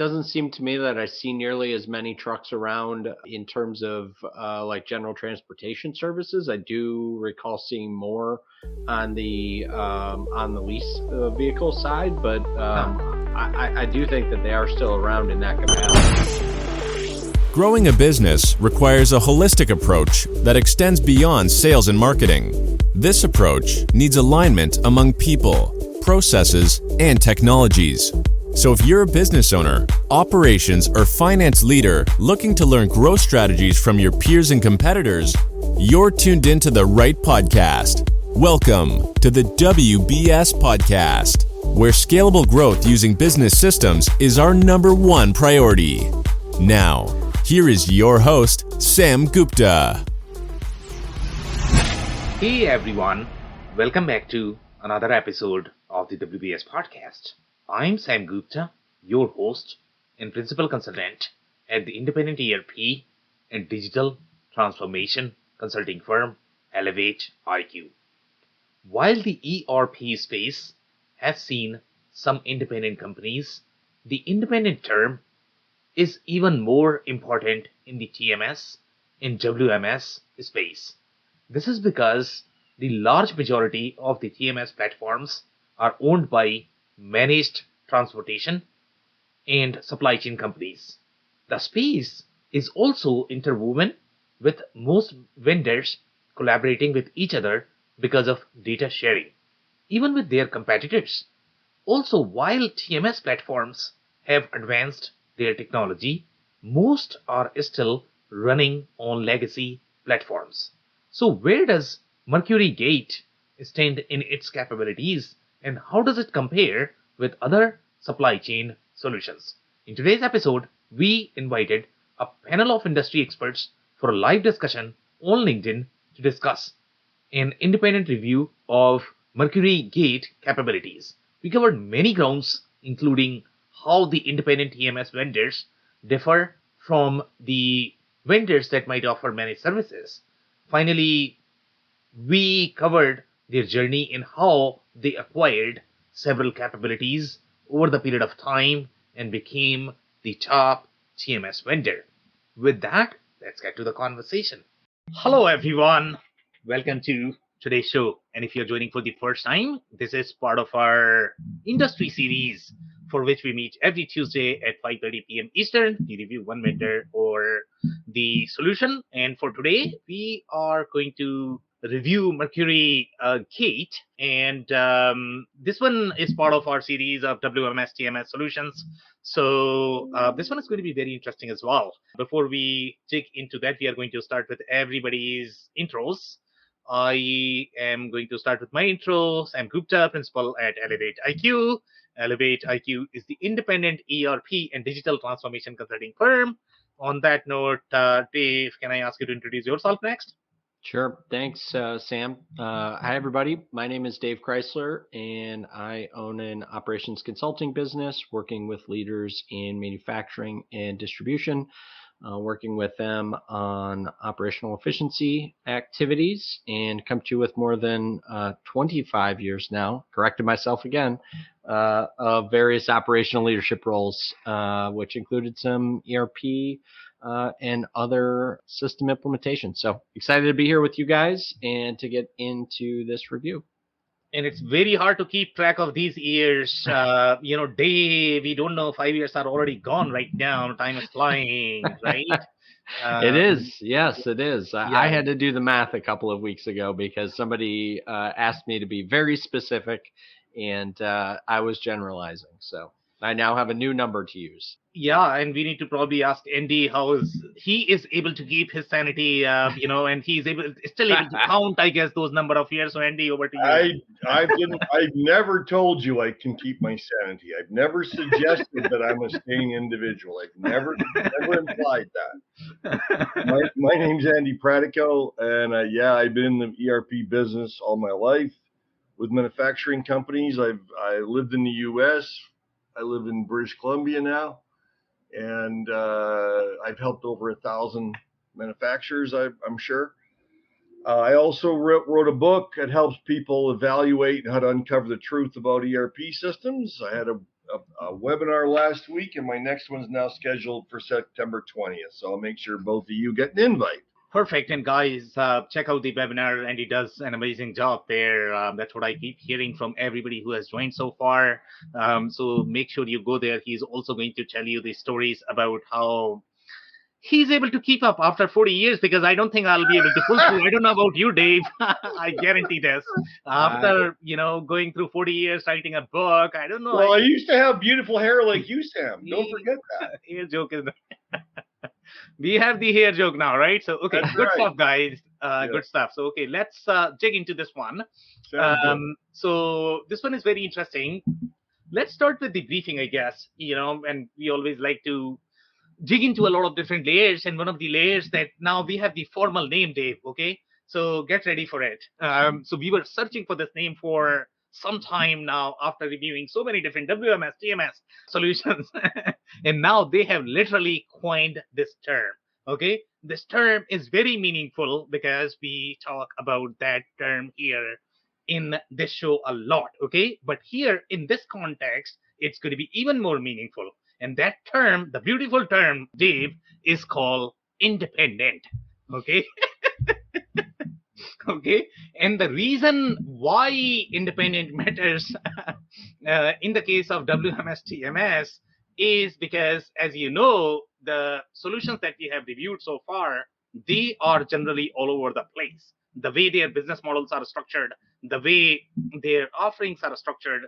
doesn't seem to me that I see nearly as many trucks around in terms of like general transportation services. I do recall seeing more on the lease vehicle side, but I do think that they are still around in that capacity. Growing a business requires a holistic approach that extends beyond sales and marketing. This approach needs alignment among people, processes, and technologies. So if you're a business owner, operations, or finance leader looking to learn growth strategies from your peers and competitors, you're tuned into the right podcast. Welcome to the WBS Podcast, where scalable growth using business systems is our number one priority. Now, here is your host, Sam Gupta. Hey everyone, welcome back to another episode of the WBS Podcast. I'm Sam Gupta, your host and principal consultant at the independent ERP and digital transformation consulting firm Elevate IQ. While the ERP space has seen some independent companies, the independent term is even more important in the TMS and WMS space. This is because the large majority of the TMS platforms are owned by managed transportation and supply chain companies. The space is also interwoven, with most vendors collaborating with each other because of data sharing, even with their competitors. Also, while TMS platforms have advanced their technology, most are still running on legacy platforms. So where does MercuryGate stand in its capabilities, and how does it compare with other supply chain solutions? In today's episode, we invited a panel of industry experts for a live discussion on LinkedIn to discuss an independent review of MercuryGate capabilities. We covered many grounds, including how the independent TMS vendors differ from the vendors that might offer managed services. Finally, we covered their journey in how they acquired several capabilities over the period of time and became the top TMS vendor. With that, let's get to the conversation. Hello, everyone. Welcome to today's show. And if you're joining for the first time, this is part of our industry series for which we meet every Tuesday at 5:30 p.m. Eastern to review one vendor or the solution. And for today, we are going to review MercuryGate, and this one is part of our series of WMS TMS solutions. So this one is going to be very interesting as well. Before we dig into that, we are going to start with everybody's intros. I am going to start with my intro. Sam Gupta, principal at Elevate IQ. Elevate IQ is the independent ERP and digital transformation consulting firm. On that note, Dave, can I ask you to introduce yourself next? Sure. Thanks, Sam. Hi, everybody. My name is Dave Chrysler, and I own an operations consulting business working with leaders in manufacturing and distribution, working with them on operational efficiency activities, and come to you with more than 25 years now, corrected myself again, of various operational leadership roles, which included some ERP and other system implementation. So excited to be here with you guys and to get into this review. And it's very hard to keep track of these years. Dave, we don't know, 5 years are already gone right now. Time is flying, right? It is. Yes, it is. I had to do the math a couple of weeks ago because somebody asked me to be very specific, and I was generalizing. So I now have a new number to use. Yeah, and we need to probably ask Andy how he is able to keep his sanity, and he's still able to count, I guess, those number of years. So Andy, over to you. I've never told you I can keep my sanity. I've never suggested that I'm a staying individual. I've never implied that. My name's Andy Pratico, and I've been in the ERP business all my life with manufacturing companies. I lived in the U.S. I live in British Columbia now. And I've helped over 1,000 manufacturers, I'm sure. I also wrote a book that helps people evaluate how to uncover the truth about ERP systems. I had a a webinar last week, and my next one's now scheduled for September 20th. So I'll make sure both of you get an invite. Perfect. And guys, check out the webinar. Andy does an amazing job there. That's what I keep hearing from everybody who has joined so far. So make sure you go there. He's also going to tell you the stories about how he's able to keep up after 40 years, because I don't think I'll be able to pull through. I don't know about you, Dave. I guarantee this. After, going through 40 years writing a book, I don't know. Well, I used to have beautiful hair like you, Sam. Don't forget that. Hair joke is we have the hair joke now, right? So, okay, That's good right. stuff, guys. Yeah. Good stuff. So, okay, let's dig into this one. Sounds good. So this one is very interesting. Let's start with the briefing, I guess, and we always like to dig into a lot of different layers, and one of the layers that now we have the formal name, Dave. Okay, so get ready for it. So we were searching for this name for some time now after reviewing so many different WMS, TMS solutions, and now they have literally coined this term. Okay, this term is very meaningful because we talk about that term here in this show a lot. Okay, but here in this context, it's going to be even more meaningful. And that term, the beautiful term, Dave, is called independent. Okay. Okay. And the reason why independent matters in the case of WMS TMS is because, as you know, the solutions that we have reviewed so far, they are generally all over the place. The way their business models are structured, the way their offerings are structured.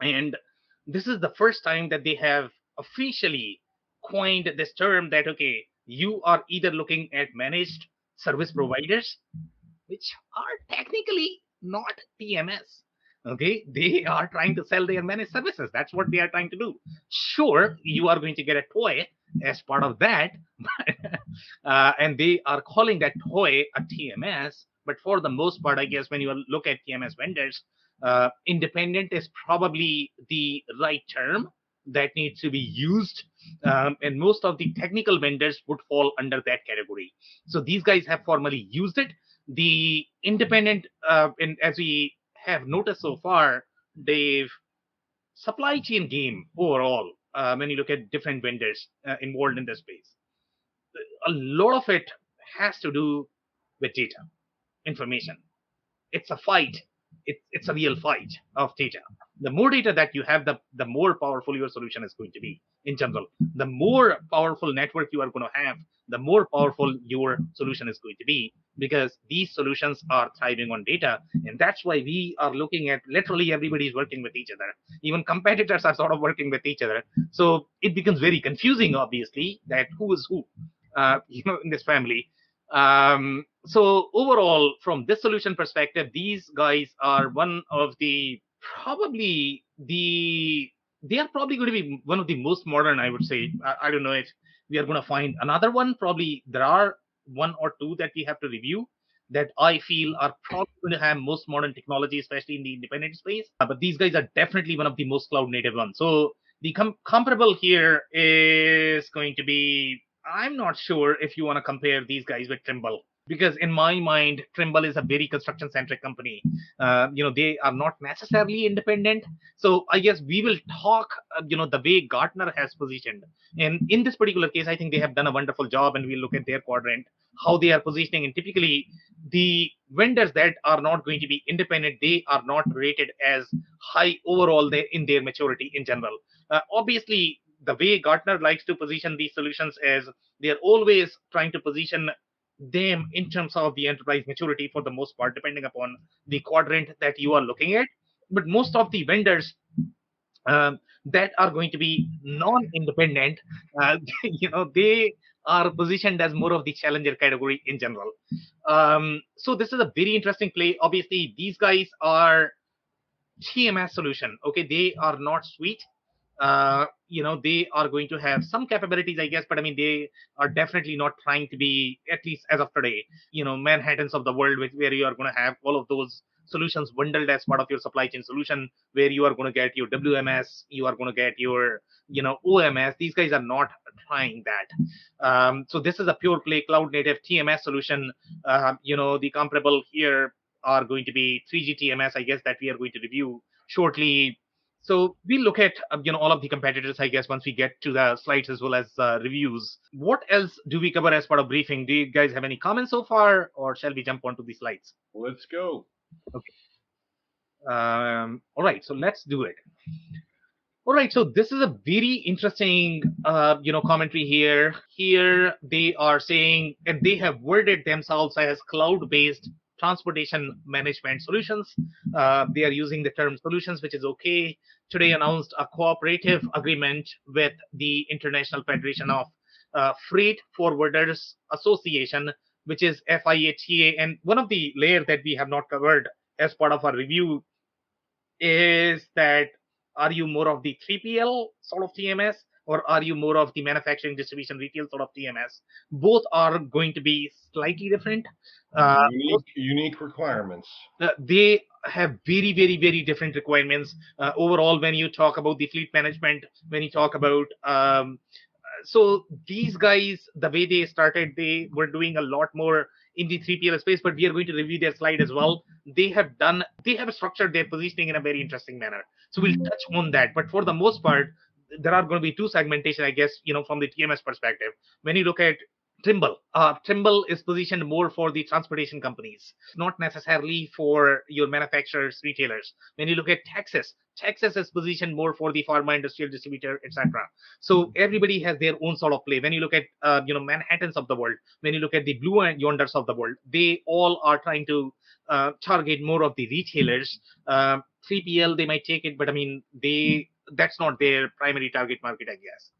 And this is the first time that they have officially coined this term that, okay, you are either looking at managed service providers, which are technically not TMS. Okay, they are trying to sell their managed services. That's what they are trying to do. Sure, you are going to get a toy as part of that, and they are calling that toy a TMS. But for the most part, I guess when you look at TMS vendors, independent is probably the right term that needs to be used, and most of the technical vendors would fall under that category. So these guys have formally used it. The independent, and as we have noticed so far, Dave, supply chain game overall, when you look at different vendors involved in this space, a lot of it has to do with data, information. It's a fight. It's a real fight of data. The more data that you have, the more powerful your solution is going to be in general. The more powerful network you are going to have, the more powerful your solution is going to be, because these solutions are thriving on data. And that's why we are looking at literally everybody's working with each other. Even competitors are sort of working with each other. So it becomes very confusing, obviously, that who is who, in this family. So overall, from this solution perspective, these guys are one of the they are probably going to be one of the most modern, I would say. I don't know if we are going to find another one. Probably there are one or two that we have to review that I feel are probably going to have most modern technology, especially in the independent space. But these guys are definitely one of the most cloud native ones. So the comparable here is going to be, I'm not sure if you want to compare these guys with Trimble, because in my mind, Trimble is a very construction centric company. They are not necessarily independent. So I guess we will talk, the way Gartner has positioned. And in this particular case, I think they have done a wonderful job, and we'll look at their quadrant, how they are positioning. And typically the vendors that are not going to be independent, they are not rated as high overall in their maturity in general. Obviously, the way Gartner likes to position these solutions is they're always trying to position them in terms of the enterprise maturity for the most part, depending upon the quadrant that you are looking at. But most of the vendors that are going to be non-independent, they are positioned as more of the challenger category in general. So this is a very interesting play. Obviously, these guys are TMS solution. Okay, they are not suite. They are going to have some capabilities, I guess, but I mean, they are definitely not trying to be, at least as of today, Manhattans of the world, where you are going to have all of those solutions bundled as part of your supply chain solution, where you are going to get your WMS, you are going to get your, OMS. These guys are not trying that. So this is a pure play cloud native TMS solution. The comparable here are going to be 3G TMS, I guess, that we are going to review shortly. So we look at all of the competitors, I guess, once we get to the slides as well as reviews. What else do we cover as part of briefing? Do you guys have any comments so far, or shall we jump onto the slides? Let's go. Okay. All right, so let's do it. All right, so this is a very interesting, commentary here. Here they are saying, and they have worded themselves as cloud-based transportation management solutions. They are using the term solutions, which is okay. Today announced a cooperative agreement with the International Federation of Freight Forwarders Association, which is FIATA. And one of the layers that we have not covered as part of our review is that, are you more of the 3PL sort of TMS, or are you more of the manufacturing, distribution, retail sort of TMS? Both are going to be slightly different. Unique requirements. They have very, very, very different requirements. Overall, when you talk about the fleet management, when you talk about so these guys, the way they started, they were doing a lot more in the 3PL space, but we are going to review their slide as well. They have structured their positioning in a very interesting manner. So we'll touch on that. But for the most part, there are going to be two segmentation, I guess, from the TMS perspective. When you look at Trimble is positioned more for the transportation companies, not necessarily for your manufacturers, retailers. When you look at Texas is positioned more for the pharma, industrial distributor, etc. So everybody has their own sort of play. When you look at Manhattans of the world, when you look at the Blue Yonders of the world, they all are trying to target more of the retailers. 3PL, they might take it, but I mean, that's not their primary target market, I guess.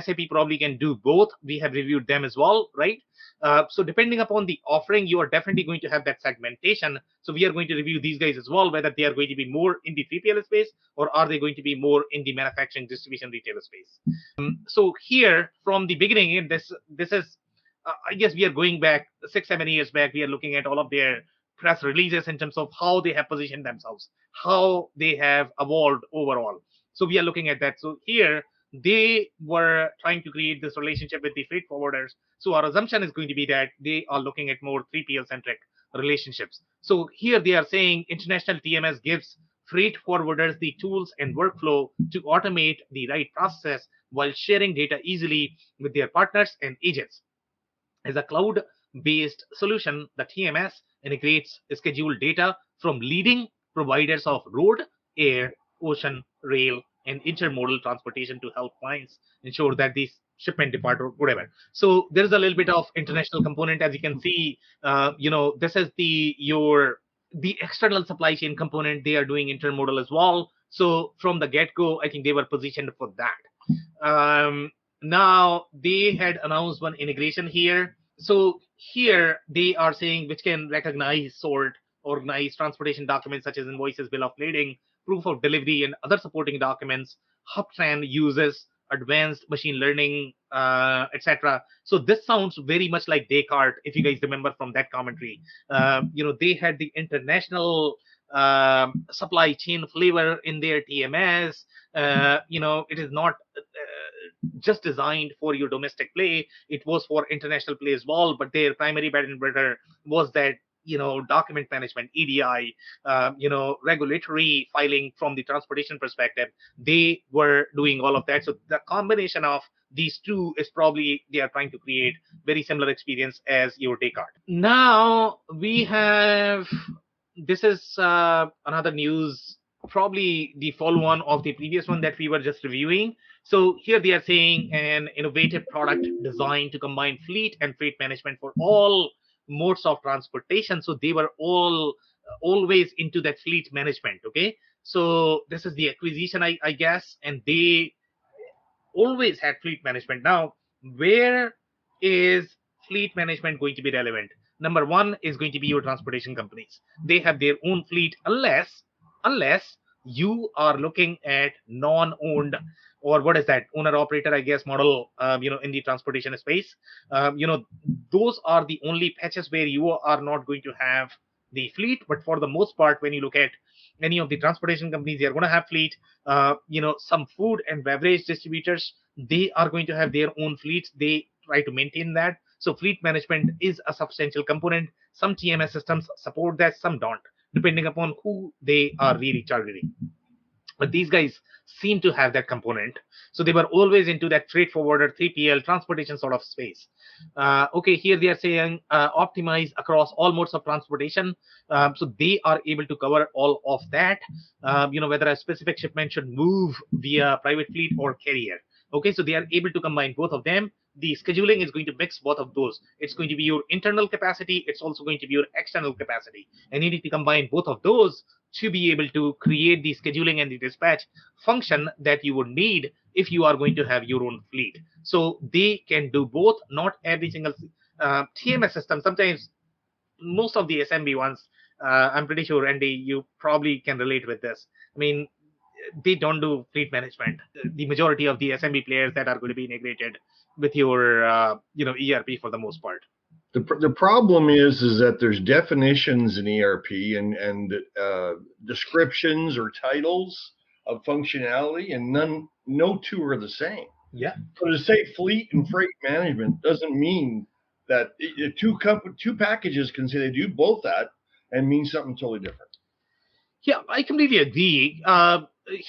SAP probably can do both. We have reviewed them as well, right? So depending upon the offering, you are definitely going to have that segmentation. So we are going to review these guys as well, whether they are going to be more in the 3PL space, or are they going to be more in the manufacturing, distribution, retailer space. So here, from the beginning, this is, I guess we are going back 6-7 years back. We are looking at all of their press releases in terms of how they have positioned themselves, how they have evolved overall. So we are looking at that. So here they were trying to create this relationship with the freight forwarders. So our assumption is going to be that they are looking at more 3PL centric relationships. So here they are saying international TMS gives freight forwarders the tools and workflow to automate the right process while sharing data easily with their partners and agents. As a cloud-based solution, the TMS integrates scheduled data from leading providers of road, air, ocean, rail, and intermodal transportation to help clients ensure that these shipment depart or whatever. So there's a little bit of international component, as you can see. This is the external supply chain component. They are doing intermodal as well. So from the get-go, I think they were positioned for that. Now they had announced one integration here. So here they are saying which can recognize, sort, organize transportation documents such as invoices, bill of lading, proof of delivery, and other supporting documents. HubTran uses advanced machine learning, etc. So this sounds very much like Descartes, if you guys remember from that commentary. They had the international supply chain flavor in their TMS. It is not just designed for your domestic play. It was for international play as well, but their primary bread and butter was that document management, EDI, regulatory filing from the transportation perspective. They were doing all of that. So the combination of these two is probably they are trying to create very similar experience as your Descartes. Now we have, this is another news, probably the follow-on of the previous one that we were just reviewing. So here they are saying an innovative product designed to combine fleet and freight management for all modes of transportation. So they were always into that fleet management. Okay, so this is the acquisition, I guess, and they always had fleet management. Now, where is fleet management going to be relevant? Number one is going to be your transportation companies. They have their own fleet, unless you are looking at non-owned, or what is that, owner operator, I guess, model, in the transportation space. Those are the only patches where you are not going to have the fleet. But for the most part, when you look at any of the transportation companies, they are going to have fleet. Some food and beverage distributors, they are going to have their own fleets. They try to maintain that. So fleet management is a substantial component. Some TMS systems support that, some don't, depending upon who they are really targeting. But these guys seem to have that component. So they were always into that freight forwarder, 3PL, transportation sort of space. Okay, here they are saying optimize across all modes of transportation. So they are able to cover all of that. Whether a specific shipment should move via private fleet or carrier. Okay, so they are able to combine both of them. The scheduling is going to mix both of those. It's going to be your internal capacity. It's also going to be your external capacity. And you need to combine both of those to be able to create the scheduling and the dispatch function that you would need if you are going to have your own fleet. So they can do both. Not every single TMS system. Sometimes most of the SMB ones, I'm pretty sure, Andy, you probably can relate with this. I mean, they don't do fleet management. The majority of the SMB players that are going to be integrated with your ERP for the most part. The problem is that there's definitions in ERP and descriptions or titles of functionality, and no two are the same. Yeah. So to say fleet and freight management doesn't mean that two packages can say they do both that and mean something totally different. Yeah, I completely agree.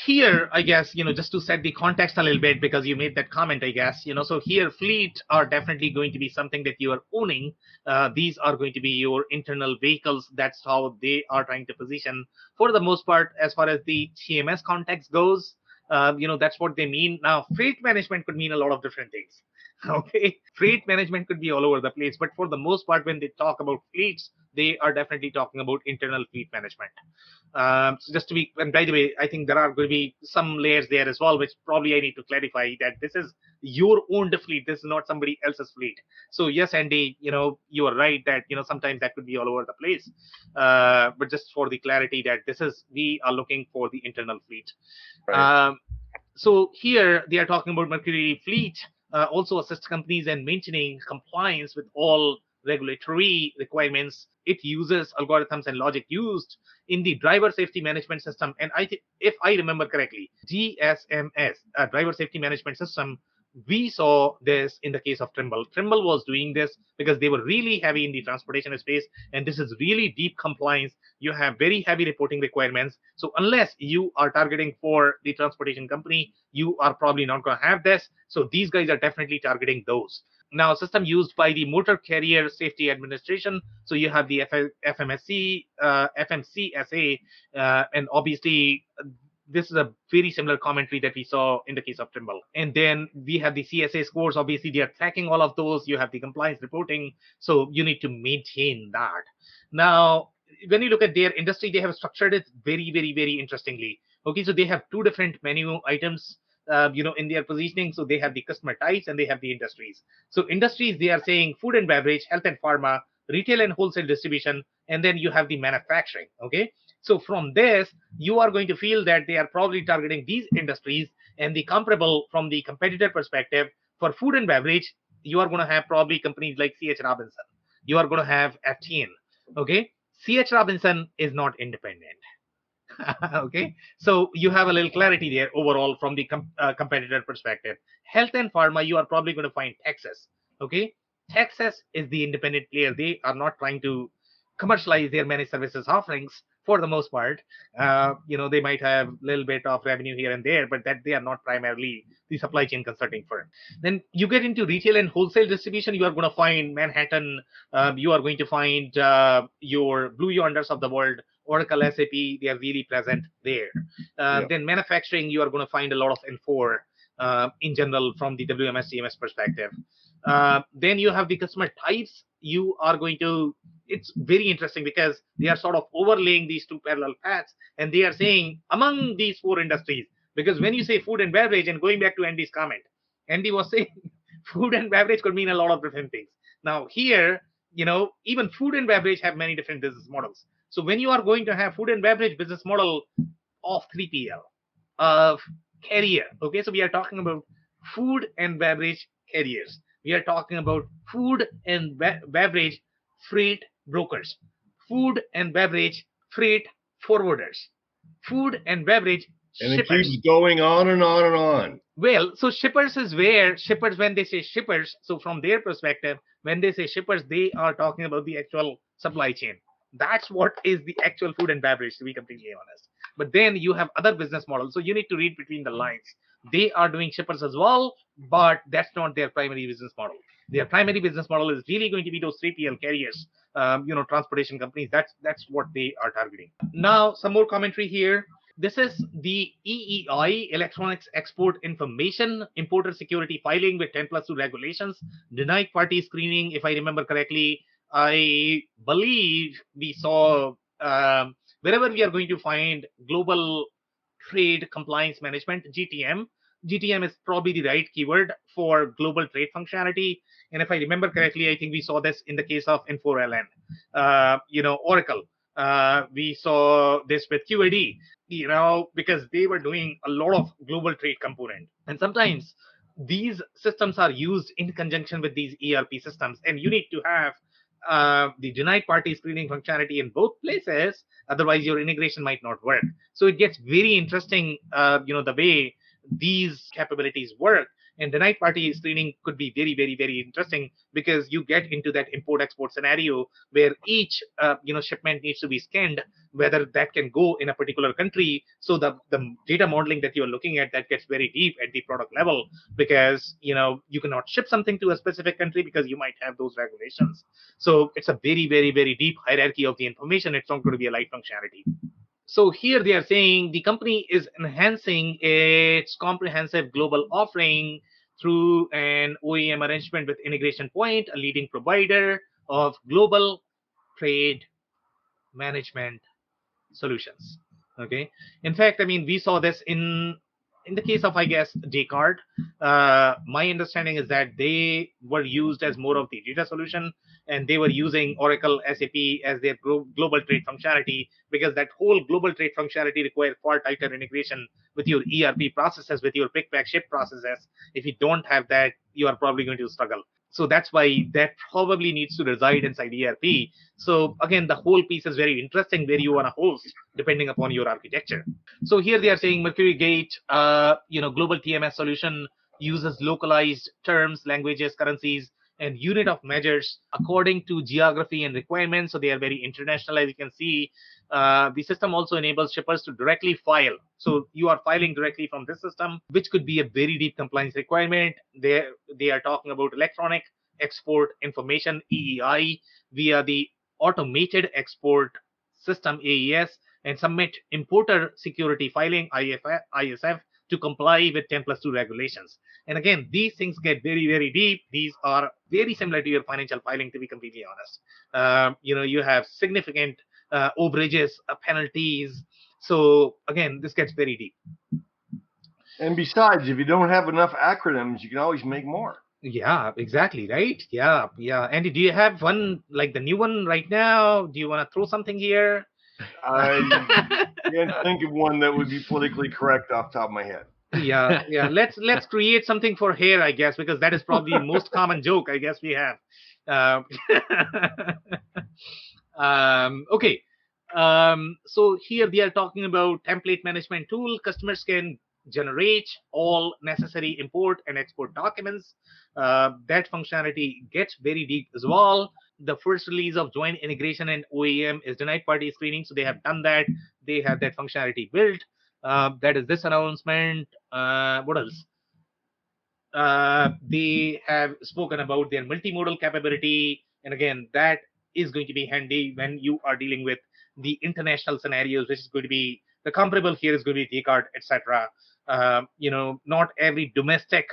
Here, I guess, just to set the context a little bit, because you made that comment, I guess, so here fleet are definitely going to be something that you are owning. These are going to be your internal vehicles. That's how they are trying to position for the most part. As far as the TMS context goes, that's what they mean. Now, freight management could mean a lot of different things. Okay, freight management could be all over the place, but for the most part, when they talk about fleets, they are definitely talking about internal fleet management. So just to be, and by the way, I think there are going to be some layers there as well, which probably I need to clarify that this is your owned fleet. This is not somebody else's fleet. So yes, Andy, you are right that, sometimes that could be all over the place. But just for the clarity that we are looking for the internal fleet. Right. So here they are talking about Mercury Fleet, also assists companies in maintaining compliance with all regulatory requirements. It uses algorithms and logic used in the driver safety management system. And I think, if I remember correctly, GSMS, driver safety management system, we saw this in the case of Trimble. Trimble was doing this because they were really heavy in the transportation space, and this is really deep compliance. You have very heavy reporting requirements. So unless you are targeting for the transportation company, you are probably not going to have this. So these guys are definitely targeting those. Now, system used by the Motor Carrier Safety Administration. So you have the FMCSA, and obviously this is a very similar commentary that we saw in the case of Trimble. And then we have the CSA scores. Obviously, they are tracking all of those. You have the compliance reporting. So you need to maintain that. Now, when you look at their industry, they have structured it very, very, very interestingly. Okay, so they have two different menu items, in their positioning. So they have the customer types and they have the industries. So industries, they are saying food and beverage, health and pharma, retail and wholesale distribution, and then you have the manufacturing. Okay. So from this, you are going to feel that they are probably targeting these industries, and the comparable from the competitor perspective for food and beverage, you are going to have probably companies like C.H. Robinson. You are going to have FTN. Okay. C.H. Robinson is not independent. Okay. So you have a little clarity there overall from the competitor perspective. Health and pharma, you are probably going to find Texas. Okay. Texas is the independent player. They are not trying to commercialize their managed services offerings for the most part. They might have a little bit of revenue here and there, but that they are not primarily the supply chain consulting firm. Then you get into retail and wholesale distribution. You are going to find Manhattan. You are going to find your Blue Yonders of the world, Oracle, SAP. They are really present there. Then manufacturing, you are going to find a lot of Infor in general from the WMS TMS perspective. Then you have the customer types. You are going to, it's very interesting because they are sort of overlaying these two parallel paths, and they are saying among these four industries, because when you say food and beverage, and going back to Andy's comment, Andy was saying food and beverage could mean a lot of different things. Now here, even food and beverage have many different business models. So when you are going to have food and beverage business model of 3PL, of carrier, okay, so we are talking about food and beverage carriers. We are talking about food and beverage freight brokers, food and beverage freight forwarders, food and beverage shippers. And it keeps going on and on and on. Well, so shippers is where shippers, when they say shippers, so from their perspective, when they say shippers, they are talking about the actual supply chain. That's what is the actual food and beverage, to be completely honest. But then you have other business models. So you need to read between the lines. They are doing shippers as well, but that's not their primary business model. Their primary business model is really going to be those 3PL carriers, transportation companies. That's what they are targeting. Now, some more commentary here. This is the EEI, Electronics Export Information, Importer Security Filing with 10+2 regulations, denied party screening. If I remember correctly, I believe we saw wherever we are going to find global trade compliance management, GTM. GTM is probably the right keyword for global trade functionality. And if I remember correctly, I think we saw this in the case of Infor-LN, Oracle. We saw this with QAD, because they were doing a lot of global trade component. And sometimes these systems are used in conjunction with these ERP systems, and you need to have the denied party screening functionality in both places. Otherwise, your integration might not work. So it gets very interesting, the way these capabilities work. And denied party screening could be very, very, very interesting, because you get into that import-export scenario where each shipment needs to be scanned, whether that can go in a particular country. So the data modeling that you're looking at, that gets very deep at the product level, because you cannot ship something to a specific country because you might have those regulations. So it's a very, very, very deep hierarchy of the information. It's not going to be a light functionality. So here they are saying the company is enhancing its comprehensive global offering through an OEM arrangement with Integration Point, a leading provider of global trade management solutions. Okay. In fact, we saw this in the case of, I guess, Descartes. My understanding is that they were used as more of the data solution, and they were using Oracle SAP as their global trade functionality, because that whole global trade functionality requires far tighter integration with your ERP processes, with your pick, pack, ship processes. If you don't have that, you are probably going to struggle. So that's why that probably needs to reside inside ERP. So again, the whole piece is very interesting, where you want to host depending upon your architecture. So here they are saying MercuryGate, global TMS solution uses localized terms, languages, currencies, and unit of measures according to geography and requirements. So they are very international, as you can see. The system also enables shippers to directly file. So you are filing directly from this system, which could be a very deep compliance requirement. They are talking about electronic export information, EEI, via the automated export system, AES, and submit importer security filing, ISF, to comply with 10+2 regulations. And again, these things get very, very deep. These are very similar to your financial filing, to be completely honest. You have significant overages, penalties. So again, this gets very deep. And besides, if you don't have enough acronyms, you can always make more. Yeah, exactly, right? Yeah. Andy, do you have one, like the new one right now? Do you want to throw something here? I can't think of one that would be politically correct off the top of my head. Yeah. Let's create something for hair, I guess, because that is probably the most common joke I guess we have. Okay. So here they are talking about template management tool. Customers can generate all necessary import and export documents. That functionality gets very deep as well. The first release of joint integration and OEM is denied party screening. So they have done that. They have that functionality built. That is this announcement. What else? They have spoken about their multimodal capability. And again, that is going to be handy when you are dealing with the international scenarios, which is going to be the comparable here is going to be Descartes, etc. Not every domestic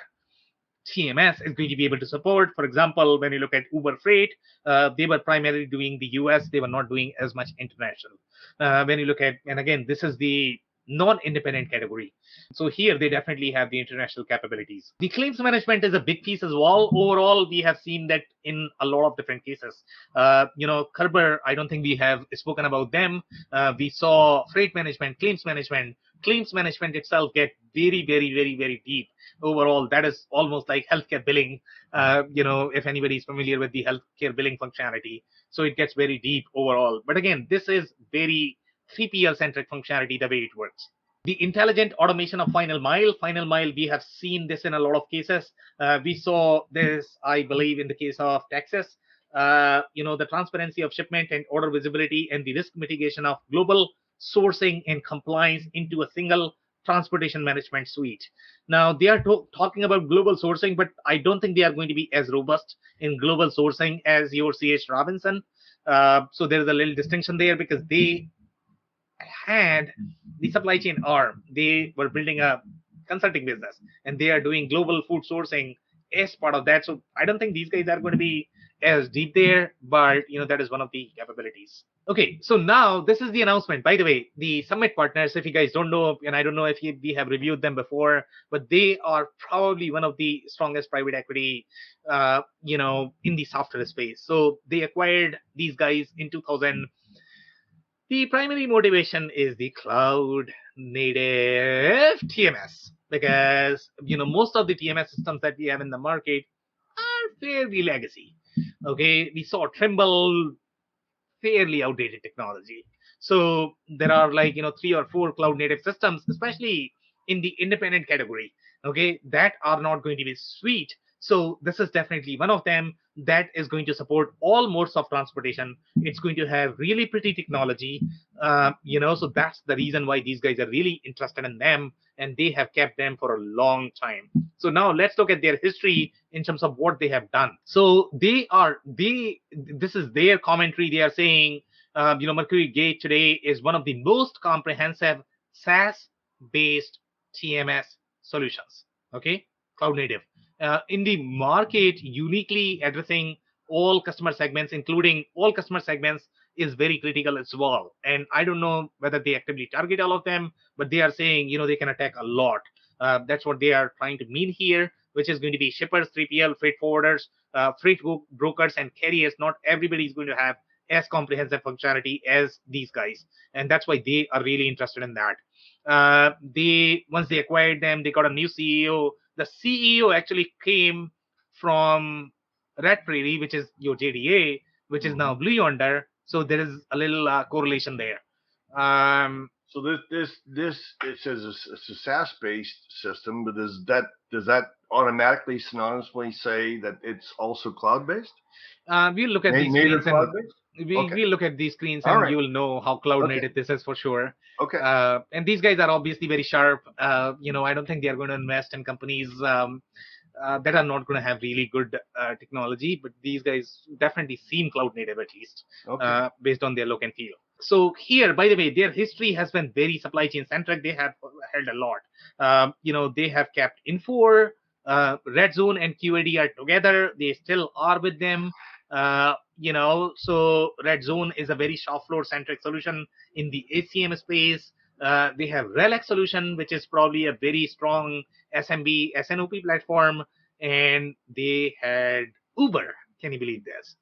TMS is going to be able to support. For example, when you look at Uber Freight, they were primarily doing the US. They were not doing as much international. When you look at, and again, this is the non-independent category. So here they definitely have the international capabilities. The claims management is a big piece as well. Overall, we have seen that in a lot of different cases. Kerber, I don't think we have spoken about them. We saw freight management, claims management. Claims management itself get very, very, very, very deep. Overall, that is almost like healthcare billing, if anybody is familiar with the healthcare billing functionality. So it gets very deep overall. But again, this is very 3PL centric functionality, the way it works. The intelligent automation of final mile. Final mile, we have seen this in a lot of cases. We saw this, I believe, in the case of Texas. The transparency of shipment and order visibility and the risk mitigation of global sourcing and compliance into a single transportation management suite. Now they are talking about global sourcing, but I don't think they are going to be as robust in global sourcing as your CH Robinson. So there is a little distinction there because they had the supply chain arm. They were building a consulting business and they are doing global food sourcing as part of that. So I don't think these guys are going to be as deep there, but that is one of the capabilities. Okay, so now this is the announcement. By the way, the summit partners, if you guys don't know, and I don't know if we have reviewed them before, but they are probably one of the strongest private equity, in the software space. So they acquired these guys in 2000. The primary motivation is the cloud native TMS because most of the TMS systems that we have in the market are fairly legacy. Okay, we saw Trimble, fairly outdated technology. So there are 3 or 4 cloud native systems, especially in the independent category, okay, that are not going to be sweet. So this is definitely one of them that is going to support all modes of transportation. It's going to have really pretty technology, so that's the reason why these guys are really interested in them, and they have kept them for a long time. So now let's look at their history in terms of what they have done. So this is their commentary. They are saying, MercuryGate today is one of the most comprehensive SaaS-based TMS solutions. Okay, cloud native. In the market, uniquely addressing all customer segments, including all customer segments, is very critical as well. And I don't know whether they actively target all of them, but they are saying, they can attack a lot. That's what they are trying to mean here, which is going to be shippers, 3PL, freight forwarders, freight brokers, and carriers. Not everybody is going to have as comprehensive functionality as these guys. And that's why they are really interested in that. Once they acquired them, they got a new CEO. The CEO actually came from Red Prairie, which is your JDA, which is now Blue Yonder. So there is a little correlation there. So this it says it's a SaaS-based system, but does that automatically synonymously say that it's also cloud-based? We'll look at these screens and we'll look at these screens and you'll know how cloud native this is for sure. Okay. And these guys are obviously very sharp. I don't think they are going to invest in companies that are not going to have really good technology, but these guys definitely seem cloud native at least, based on their look and feel. So here, by the way, their history has been very supply chain centric. They have held a lot. They have kept Infor, Red Zone and QAD are together. They still are with them. So Red Zone is a very shop floor centric solution in the ACM space. They have Relic solution, which is probably a very strong SMB SNOP platform, and they had Uber. Can you believe this?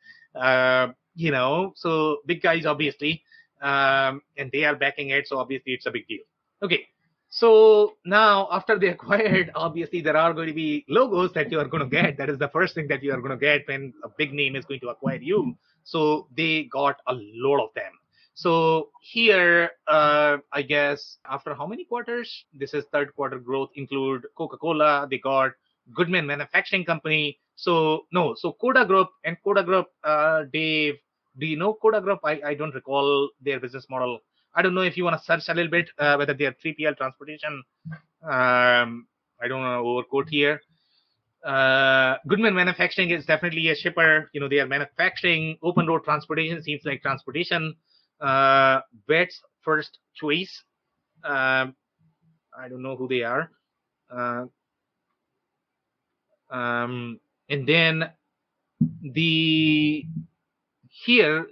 So big guys obviously, and they are backing it. So obviously it's a big deal. Okay. So now after they acquired, obviously there are going to be logos that you are going to get. That is the first thing that you are going to get when a big name is going to acquire you. So they got a lot of them. So here, I guess after how many quarters? This is third quarter growth include Coca-Cola. They got Goodman Manufacturing Company. So Coda Group, Dave, do you know Coda Group? I don't recall their business model. I don't know if you want to search a little bit whether they are 3PL transportation. I don't want to overquote here. Goodman Manufacturing is definitely a shipper. They are manufacturing. Open road transportation seems like transportation. Vet's First Choice. I don't know who they are. And then the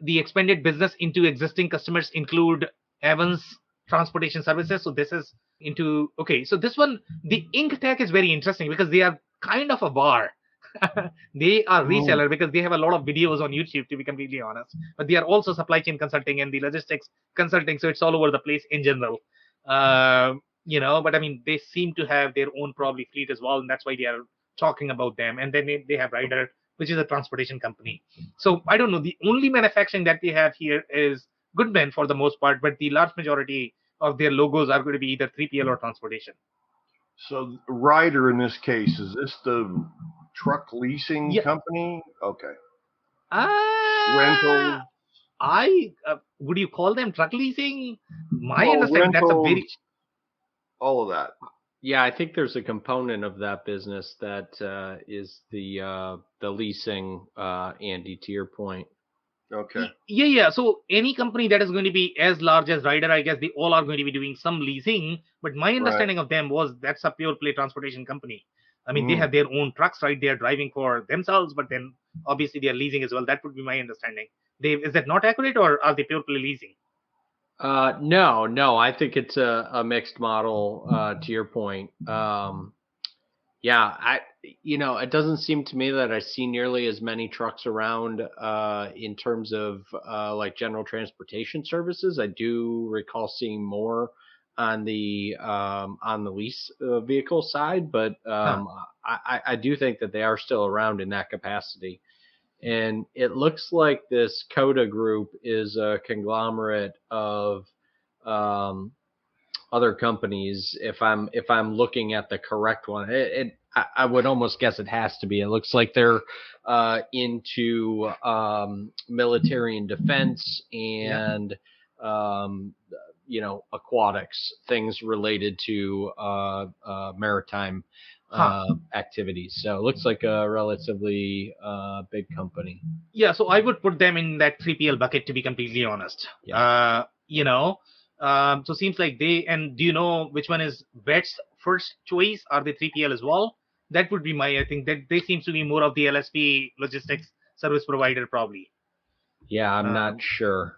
expanded business into existing customers include Evans Transportation Services. So this is into, okay, so this one, the Ink Tech is very interesting because they are kind of a bar. They are reseller because they have a lot of videos on YouTube, to be completely honest. But they are also supply chain consulting and the logistics consulting. So it's all over the place in general. But I mean, they seem to have their own probably fleet as well. And that's why they are talking about them. And then they have Ryder, which is a transportation company. So I don't know. The only manufacturing that they have here is Goodman for the most part, but the large majority of their logos are going to be either 3PL or transportation. So Ryder in this case, is this the truck leasing company? Okay. Rental. Would you call them truck leasing? my understanding, that's a rentals, very all of that. Yeah, I think there's a component of that business that is the leasing, Andy, to your point. Okay. Yeah. So any company that is going to be as large as Ryder, I guess they all are going to be doing some leasing. But my understanding of them was that's a pure play transportation company. I mean, they have their own trucks, right? They are driving for themselves, but then obviously they are leasing as well. That would be my understanding. Dave, is that not accurate, or are they pure play leasing? No, I think it's a mixed model. To your point, yeah, it doesn't seem to me that I see nearly as many trucks around in terms of like general transportation services. I do recall seeing more on the lease vehicle side, but I do think that they are still around in that capacity. And it looks like this Coda Group is a conglomerate of other companies. If I'm looking at the correct one, I would almost guess it has to be. It looks like they're into military and defense and aquatics, things related to maritime activities. So it looks like a relatively big company. Yeah, so I would put them in that 3PL bucket, to be completely honest. Yeah. So seems like they, and do you know which one is Vet's first choice? Are they 3PL as well? That would be I think that they seems to be more of the LSP logistics service provider, probably. Yeah, I'm not sure.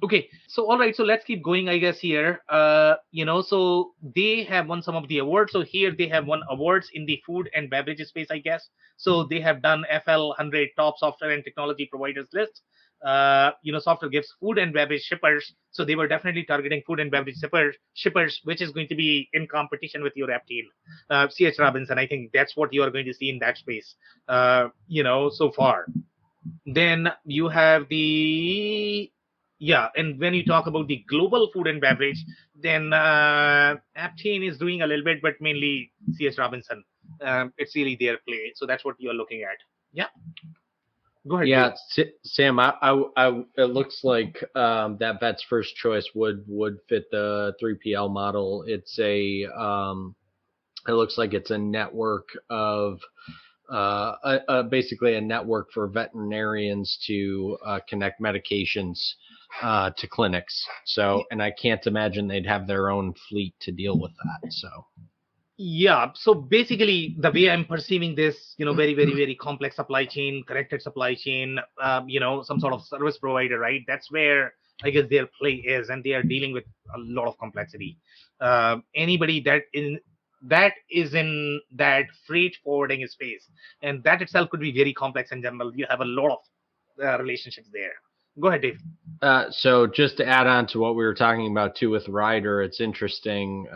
Okay, so all right, so let's keep going, I guess, here. So they have won some of the awards. So here they have won awards in the food and beverage space, I guess. So they have done FL 100 top software and technology providers list. Software gives food and beverage shippers. So they were definitely targeting food and beverage shippers, which is going to be in competition with your app team, CH Robinson. I think that's what you are going to see in that space, so far. Then you have and when you talk about the global food and beverage, then Aptean is doing a little bit, but mainly CS Robinson. It's really their play. So that's what you're looking at. Yeah. Go ahead. Yeah, Sam. It looks like that Vet's first choice would fit the 3PL model. It's it looks like it's a network of basically a network for veterinarians to connect medications to clinics. So, and I can't imagine they'd have their own fleet to deal with that. So, yeah. So basically, the way I'm perceiving this, very, very, very complex supply chain, connected supply chain, some sort of service provider, right? That's where I guess their play is, and they are dealing with a lot of complexity. Anybody that is in that freight forwarding space, and that itself could be very complex in general. You have a lot of relationships there. Go ahead, Dave. So just to add on to what we were talking about too with Ryder, it's interesting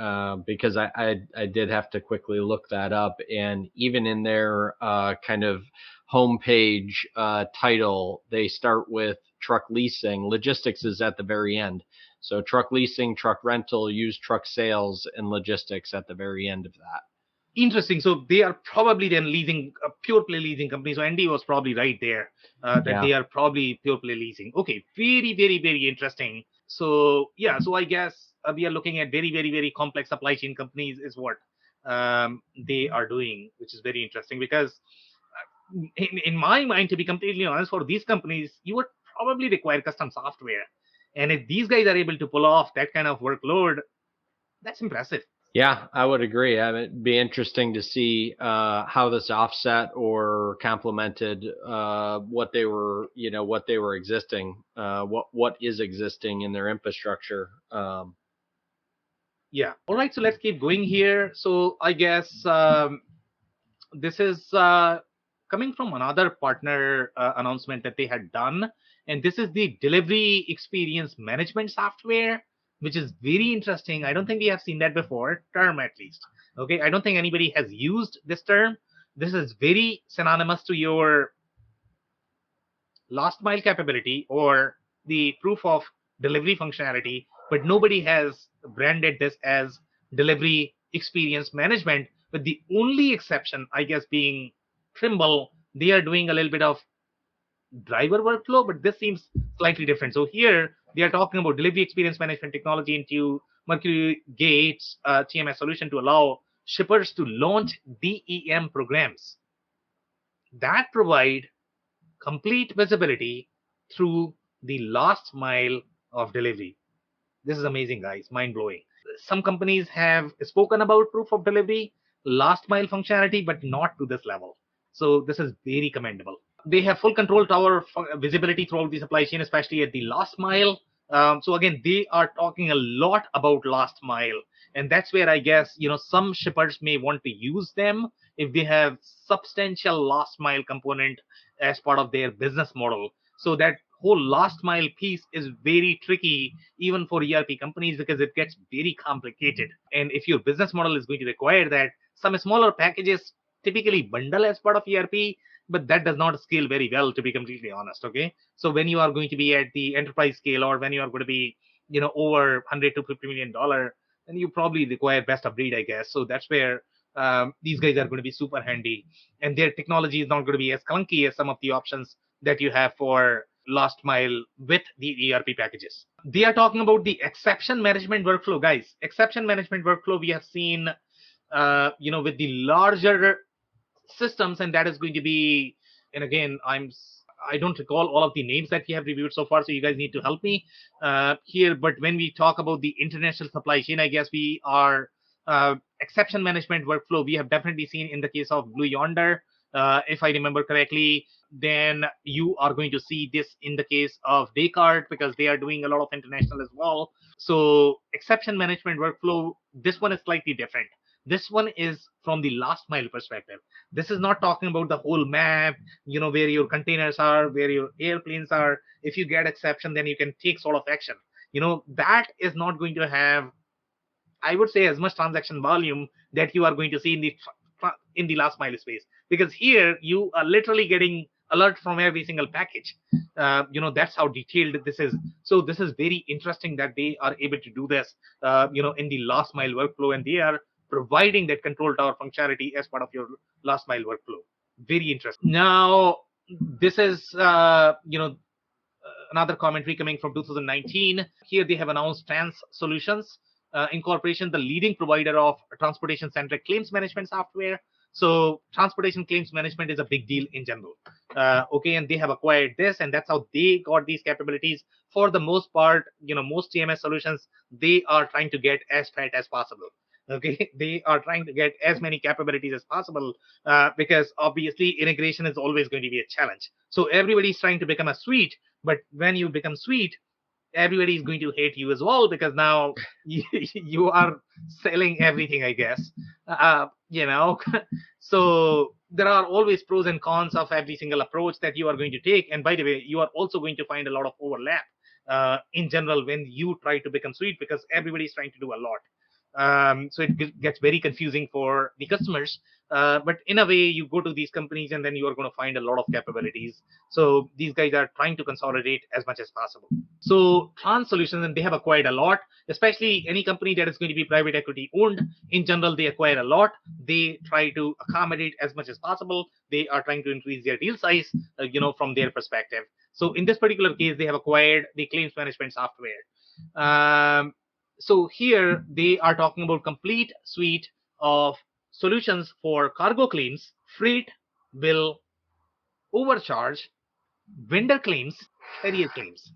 because I did have to quickly look that up, and even in their kind of homepage title, they start with truck leasing. Logistics is at the very end. So truck leasing, truck rental, used truck sales, and logistics at the very end of that. Interesting. So they are probably then leasing, a pure play leasing company. So Andy was probably right there that they are probably pure play leasing. Okay, very, very, very interesting. So yeah, so I guess we are looking at very, very, very complex supply chain companies is what they are doing, which is very interesting because in my mind, to be completely honest, for these companies, you would probably require custom software. And if these guys are able to pull off that kind of workload, that's impressive. Yeah, I would agree. It'd be interesting to see how this offset or complemented what they were existing, what is existing in their infrastructure. Yeah. All right. So let's keep going here. So I guess this is coming from another partner announcement that they had done, and this is the delivery experience management software, which is very interesting. I don't think we have seen that before, term at least. Okay, I don't think anybody has used this term. This is very synonymous to your last mile capability or the proof of delivery functionality, but nobody has branded this as delivery experience management, with the only exception, I guess, being Trimble. They are doing a little bit of driver workflow, but this seems slightly different. So here They are talking about delivery experience management technology into MercuryGate's TMS solution to allow shippers to launch DEM programs that provide complete visibility through the last mile of delivery. This is amazing, guys, mind blowing. Some companies have spoken about proof of delivery, last mile functionality, but not to this level. So this is very commendable. They have full control tower visibility throughout the supply chain, especially at the last mile. So again, they are talking a lot about last mile, and that's where I guess some shippers may want to use them if they have substantial last mile component as part of their business model. So that whole last mile piece is very tricky even for ERP companies because it gets very complicated. And if your business model is going to require that, some smaller packages typically bundle as part of ERP, but that does not scale very well, to be completely honest. Okay, so when you are going to be at the enterprise scale, or when you are going to be over 100 to 50 million dollar, then you probably require best of breed, I guess. So that's where these guys are going to be super handy, and their technology is not going to be as clunky as some of the options that you have for last mile with the ERP packages. They are talking about the exception management workflow, guys. Exception management workflow we have seen with the larger systems, and that is going to be, and again, I don't recall all of the names that we have reviewed so far, so you guys need to help me here. But when we talk about the international supply chain, I guess we are exception management workflow we have definitely seen in the case of Blue Yonder, if I remember correctly. Then you are going to see this in the case of Descartes, because they are doing a lot of international as well. So exception management workflow, this one is slightly different. This one is from the last mile perspective. This is not talking about the whole map, where your containers are, where your airplanes are. If you get exception, then you can take sort of action. That is not going to have, I would say, as much transaction volume that you are going to see in the last mile space, because here you are literally getting alert from every single package. That's how detailed this is. So this is very interesting that they are able to do this in the last mile workflow, and they are providing that control tower functionality as part of your last mile workflow. Very interesting. Now, this is another commentary coming from 2019. Here they have announced Trans Solutions Incorporation, the leading provider of transportation-centric claims management software. So transportation claims management is a big deal in general. Okay, and they have acquired this, and that's how they got these capabilities. For the most part, most TMS solutions, they are trying to get as fat as possible. Okay, they are trying to get as many capabilities as possible because obviously integration is always going to be a challenge. So everybody's trying to become a suite, but when you become suite, everybody is going to hate you as well, because now you are selling everything, I guess. So there are always pros and cons of every single approach that you are going to take. And by the way, you are also going to find a lot of overlap in general when you try to become suite, because everybody is trying to do a lot. So it gets very confusing for the customers. But in a way, you go to these companies and then you are going to find a lot of capabilities. So these guys are trying to consolidate as much as possible. So Trans Solutions, and they have acquired a lot, especially any company that is going to be private equity owned. In general, they acquire a lot. They try to accommodate as much as possible. They are trying to increase their deal size, from their perspective. So in this particular case, they have acquired the claims management software. So here they are talking about complete suite of solutions for cargo claims, freight, bill, overcharge, vendor claims, carrier claims.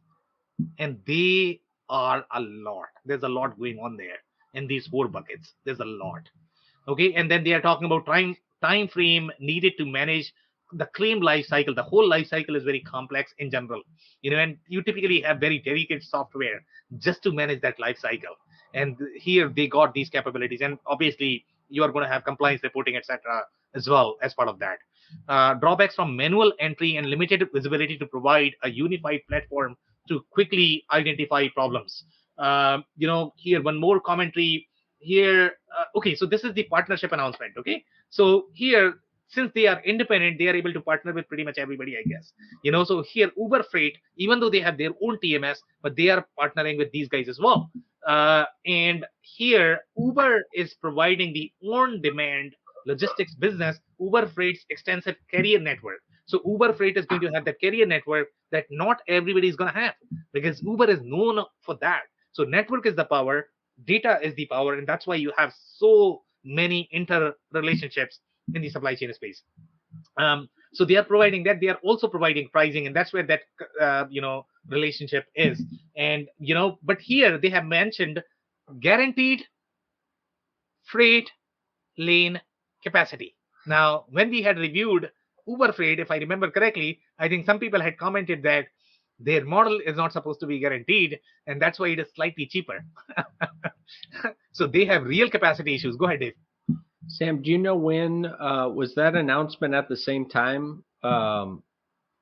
And they are a lot. There's a lot going on there in these 4 buckets. There's a lot. Okay, and then they are talking about time frame needed to manage the claim life cycle. The whole life cycle is very complex in general, and you typically have very delicate software just to manage that life cycle. And here they got these capabilities, and obviously you are going to have compliance reporting, etc., as well as part of that. Drawbacks from manual entry and limited visibility to provide a unified platform to quickly identify problems. Here one more commentary here. Okay, so this is the partnership announcement. Okay, so here, since they are independent, they are able to partner with pretty much everybody, I guess. So here Uber Freight, even though they have their own TMS, but they are partnering with these guys as well. And here Uber is providing the on-demand logistics business, Uber Freight's extensive carrier network. So Uber Freight is going to have that carrier network that not everybody is going to have, because Uber is known for that. So network is the power, data is the power, and that's why you have so many interrelationships in the supply chain space. So they are providing that. They are also providing pricing, and that's where that relationship is. And but here they have mentioned guaranteed freight lane capacity. Now, when we had reviewed Uber Freight, if I remember correctly, I think some people had commented that their model is not supposed to be guaranteed, and that's why it is slightly cheaper. So they have real capacity issues. Go ahead, Dave. Sam, do you know when was that announcement at the same time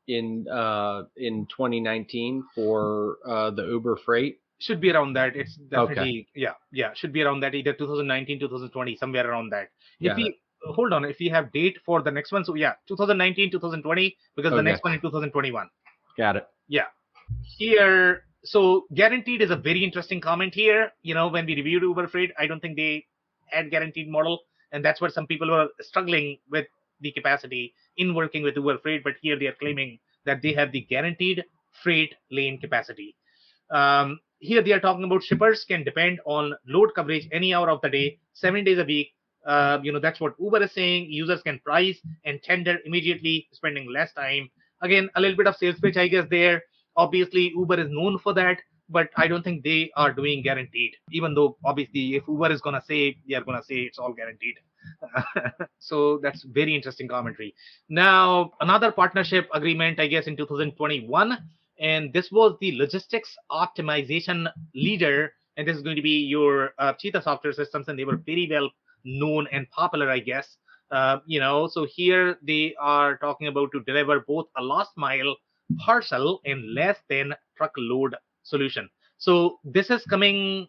in 2019 for the Uber Freight? Should be around that. It's definitely yeah, should be around that, either 2019, 2020, somewhere around that. If we hold on, if we have date for the next one, so yeah, 2019, 2020, because the next one in 2021. Got it. Yeah. Here, so guaranteed is a very interesting comment here. When we reviewed Uber Freight, I don't think they had guaranteed model, and that's where some people were struggling with the capacity in working with Uber Freight. But here they are claiming that they have the guaranteed freight lane capacity. Here they are talking about shippers can depend on load coverage any hour of the day, 7 days a week. That's what Uber is saying. Users can price and tender immediately, spending less time. Again, a little bit of sales pitch, I guess, there. Obviously, Uber is known for that, but I don't think they are doing guaranteed, even though obviously if Uber is going to say, they are going to say it's all guaranteed. So that's very interesting commentary. Now, another partnership agreement, I guess, in 2021. And this was the logistics optimization leader. And this is going to be your Cheetah Software Systems. And they were very well known and popular, I guess. So here they are talking about to deliver both a last mile parcel and less than truckload solution. So this is coming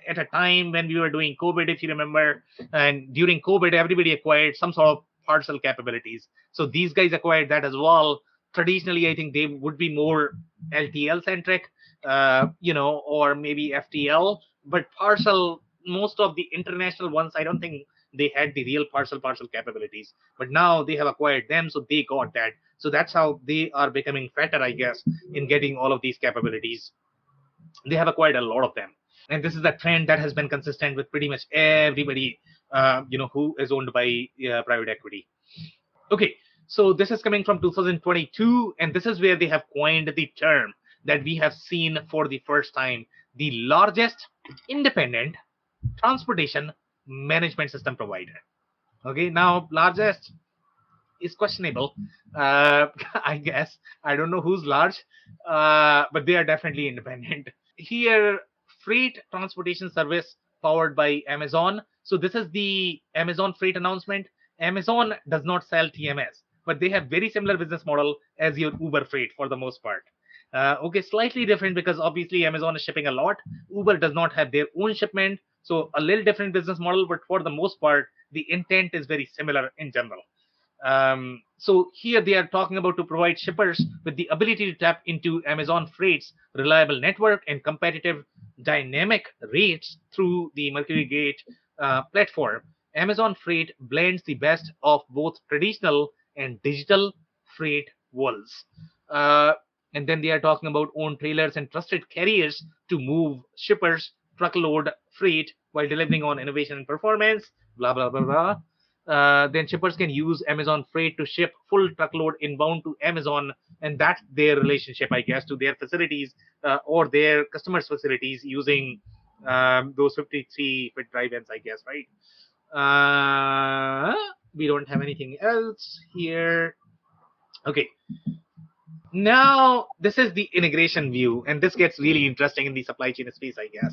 at a time when we were doing COVID, if you remember. And during COVID, everybody acquired some sort of parcel capabilities. So these guys acquired that as well. Traditionally, I think they would be more LTL centric, or maybe FTL. But parcel, most of the international ones, I don't think they had the real parcel capabilities. But now they have acquired them, so they got that. So that's how they are becoming fatter, I guess, in getting all of these capabilities. They have acquired a lot of them. And this is a trend that has been consistent with pretty much everybody, who is owned by private equity. Okay. So this is coming from 2022, and this is where they have coined the term that we have seen for the first time: the largest independent transportation management system provider. Okay, now largest is questionable. I guess I don't know who's large, but they are definitely independent. Here, freight transportation service powered by Amazon. So this is the Amazon Freight announcement. Amazon does not sell TMS, but they have very similar business model as your Uber Freight for the most part. Okay, slightly different because obviously Amazon is shipping a lot. Uber does not have their own shipment, so a little different business model, but for the most part, the intent is very similar in general. So here they are talking about to provide shippers with the ability to tap into Amazon Freight's reliable network and competitive dynamic rates through the MercuryGate platform. Amazon Freight blends the best of both traditional and digital freight worlds. And then they are talking about own trailers and trusted carriers to move shippers truckload freight while delivering on innovation and performance, blah, blah, blah, blah. Then shippers can use Amazon Freight to ship full truckload inbound to Amazon, and that's their relationship, I guess, to their facilities or their customers' facilities using those 53-foot drive-ins, I guess, right? We don't have anything else here. Okay. Now, this is the integration view, and this gets really interesting in the supply chain space, I guess.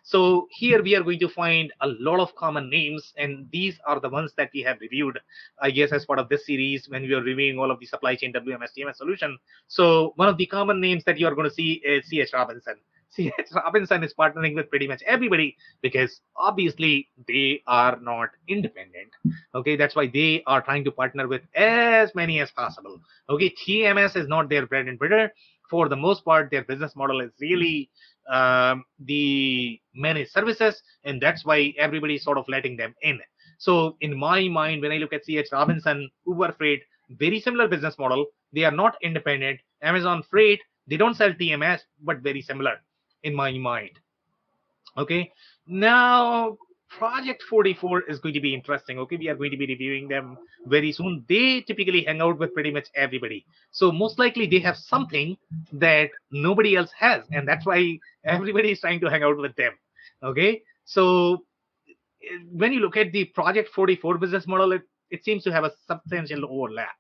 So here we are going to find a lot of common names, and these are the ones that we have reviewed, I guess, as part of this series when we are reviewing all of the supply chain WMS TMS solution. So one of the common names that you are going to see is C.H. Robinson. C.H. Robinson is partnering with pretty much everybody because obviously they are not independent. Okay, that's why they are trying to partner with as many as possible. Okay, TMS is not their bread and butter. For the most part, their business model is really the managed services, and that's why everybody is sort of letting them in. So in my mind, when I look at CH Robinson, Uber Freight, very similar business model. They are not independent. Amazon Freight, they don't sell TMS, but very similar in my mind. Okay, now Project 44 is going to be interesting. Okay, we are going to be reviewing them very soon. They typically hang out with pretty much everybody, so most likely they have something that nobody else has, and that's why everybody is trying to hang out with them. Okay, so when you look at the Project 44 business model, it seems to have a substantial overlap.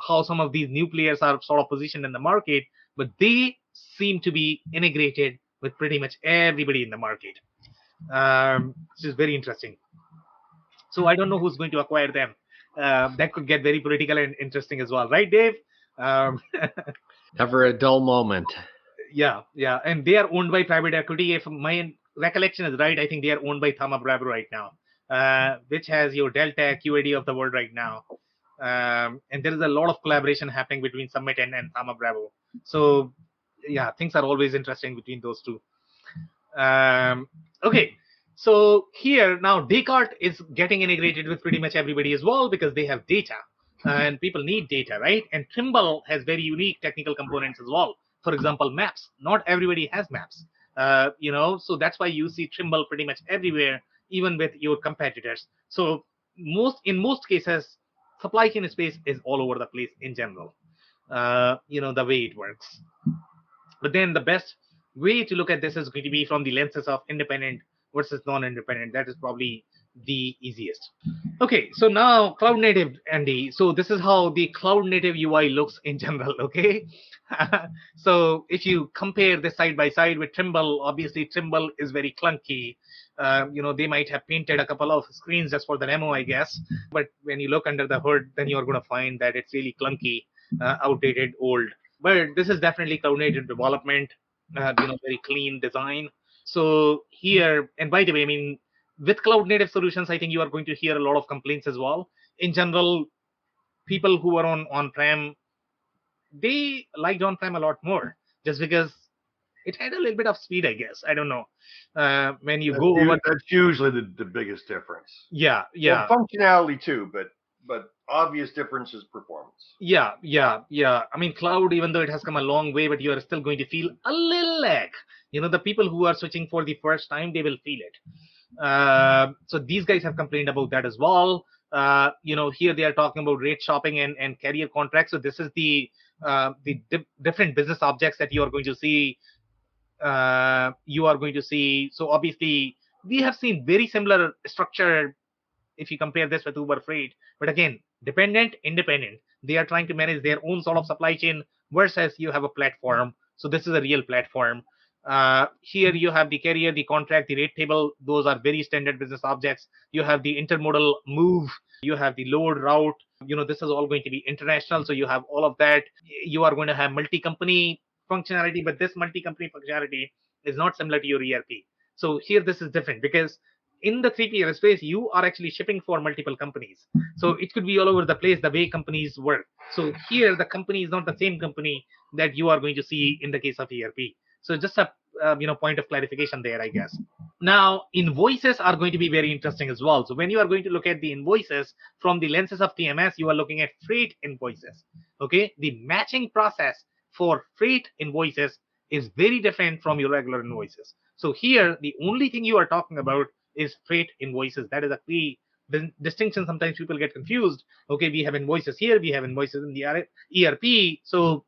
How some of these new players are sort of positioned in the market, but they seem to be integrated with pretty much everybody in the market. Which is very interesting. So I don't know who's going to acquire them. That could get very political and interesting as well, right, Dave? Never a dull moment. Yeah. And they are owned by private equity. If my recollection is right, I think they are owned by Thoma Bravo right now, which has your Delta QAD of the world right now. And there is a lot of collaboration happening between Summit and Thoma Bravo. So yeah, things are always interesting between those two. Okay, so here now Descartes is getting integrated with pretty much everybody as well, because they have data and people need data, right? And Trimble has very unique technical components as well. For example, maps. Not everybody has maps, so that's why you see Trimble pretty much everywhere, even with your competitors. So in most cases, supply chain space is all over the place in general, the way it works. But then the best way to look at this is going to be from the lenses of independent versus non-independent. That is probably the easiest. Okay, so now cloud native, Andy. So this is how the cloud native UI looks in general. Okay, so if you compare this side by side with Trimble, obviously Trimble is very clunky. They might have painted a couple of screens just for the demo, I guess. But when you look under the hood, then you're going to find that it's really clunky, outdated, old. But this is definitely cloud native development, very clean design. So here, and by the way, I mean, with cloud native solutions, I think you are going to hear a lot of complaints as well. In general, people who are on-prem, they liked on-prem a lot more, just because it had a little bit of speed, I guess. I don't know. When you go over, that's usually the biggest difference. Yeah. Well, functionality too, but obvious difference is performance. Yeah. I mean, cloud, even though it has come a long way, but you are still going to feel a little lag. The people who are switching for the first time, they will feel it. So these guys have complained about that as well. Here they are talking about rate shopping and carrier contracts. So this is the different business objects that you are going to see. So obviously we have seen very similar structure if you compare this with Uber Freight, but again, dependent, independent. They are trying to manage their own sort of supply chain versus you have a platform. So this is a real platform. Here you have the carrier, the contract, the rate table. Those are very standard business objects. You have the intermodal move. You have the load route. This is all going to be international. So you have all of that. You are going to have multi-company functionality, but this multi-company functionality is not similar to your ERP. So here this is different, because in the 3PL space, you are actually shipping for multiple companies. So it could be all over the place, the way companies work. So here, the company is not the same company that you are going to see in the case of ERP. So just a point of clarification there, I guess. Now, invoices are going to be very interesting as well. So when you are going to look at the invoices from the lenses of TMS, you are looking at freight invoices. Okay, the matching process for freight invoices is very different from your regular invoices. So here, the only thing you are talking about is freight invoices. That is a key distinction. Sometimes people get confused. Okay, we have invoices here, we have invoices in the ERP. So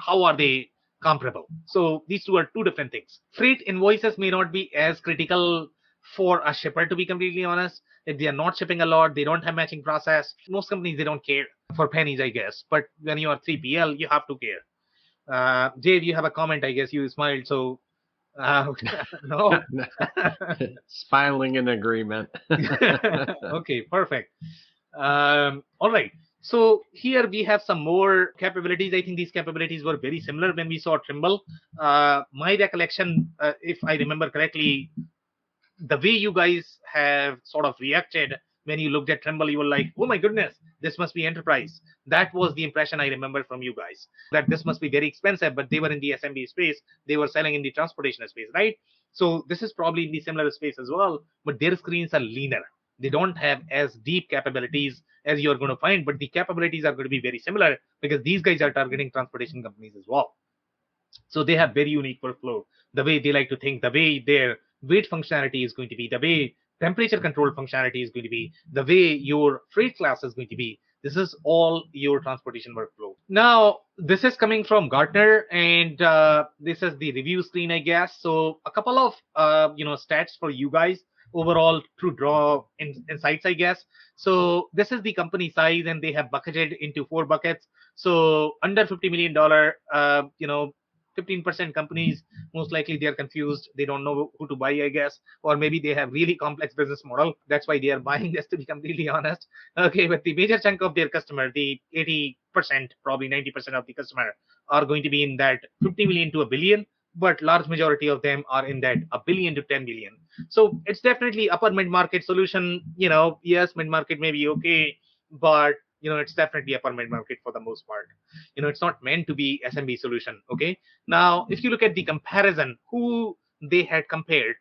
how are they comparable? So these two are two different things. Freight invoices may not be as critical for a shipper, to be completely honest. If they are not shipping a lot, they don't have matching process. Most companies, they don't care for pennies, I guess. But when you are 3PL, you have to care. Dave, you have a comment, I guess. You smiled, so no. Smiling in agreement. Okay, perfect. All right. So here we have some more capabilities. I think these capabilities were very similar when we saw Trimble. My recollection, if I remember correctly, the way you guys have sort of reacted when you looked at Trimble, you were like, oh my goodness, this must be enterprise. That was the impression I remember from you guys, that this must be very expensive, but they were in the SMB space. They were selling in the transportation space, right? So this is probably in the similar space as well, but their screens are leaner. They don't have as deep capabilities as you're going to find, but the capabilities are going to be very similar because these guys are targeting transportation companies as well. So they have very unique workflow, the way they like to think, the way their weight functionality is going to be, the way temperature control functionality is going to be, the way your freight class is going to be. This is all your transportation workflow. Now, this is coming from Gartner, and this is the review screen, I guess. So a couple of stats for you guys overall to draw insights, I guess. So this is the company size, and they have bucketed into 4 buckets. So under $50 million, 15% companies, most likely they are confused, they don't know who to buy, I guess, or maybe they have really complex business model, that's why they are buying this, to be completely honest. Okay, but the major chunk of their customer, the 80%, probably 90% of the customer, are going to be in that 50 million to a billion, but large majority of them are in that a billion to 10 billion. So it's definitely upper mid-market solution. Yes, mid-market may be okay, but it's definitely upper mid-market for the most part. It's not meant to be SMB solution. Okay, now if you look at the comparison, who they had compared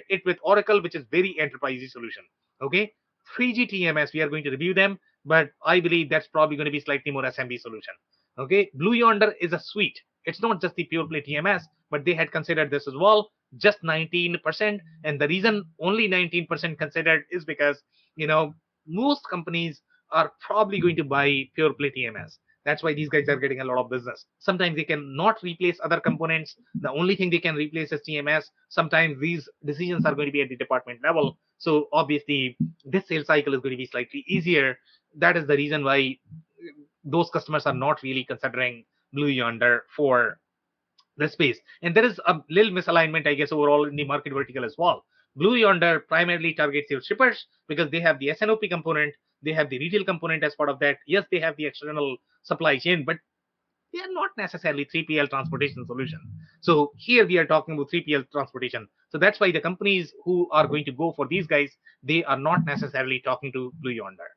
it with Oracle, which is very enterprisey solution. Okay, 3G TMS, we are going to review them, but I believe that's probably going to be slightly more SMB solution. Okay, Blue Yonder is a suite. It's not just the pure play TMS, but they had considered this as well, just 19%. And the reason only 19% considered is because most companies are probably going to buy pure play TMS. That's why these guys are getting a lot of business. Sometimes they cannot replace other components. The only thing they can replace is TMS. Sometimes these decisions are going to be at the department level. So obviously, this sales cycle is going to be slightly easier. That is the reason why those customers are not really considering Blue Yonder for the space. And there is a little misalignment, I guess, overall in the market vertical as well. Blue Yonder primarily targets your shippers because they have the SNOP component, they have the retail component as part of that. Yes, they have the external supply chain, but they are not necessarily 3PL transportation solution. So here we are talking about 3PL transportation. So that's why the companies who are going to go for these guys, they are not necessarily talking to Blue Yonder.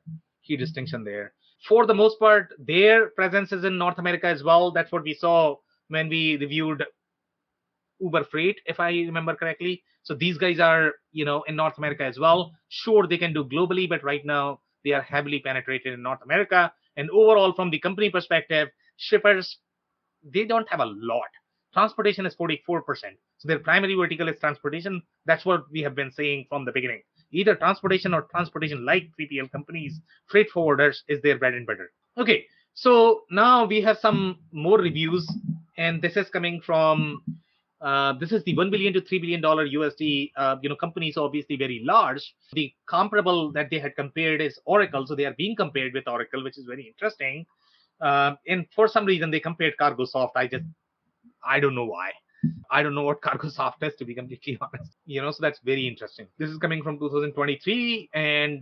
Key distinction there. For the most part, their presence is in North America as well. That's what we saw when we reviewed Uber Freight, if I remember correctly. So these guys are, in North America as well. Sure, they can do globally, but right now they are heavily penetrated in North America. And overall, from the company perspective, shippers, they don't have a lot. Transportation is 44%. So their primary vertical is transportation. That's what we have been saying from the beginning. Either transportation or transportation like 3PL companies, freight forwarders is their bread and butter. Okay, so now we have some more reviews, and this is coming from this is the $1 billion to $3 billion USD. Companies obviously very large. The comparable that they had compared is Oracle, so they are being compared with Oracle, which is very interesting. And for some reason they compared CargoSoft. I don't know why. I don't know what CargoSoft is, to be completely honest. So that's very interesting. This is coming from 2023, and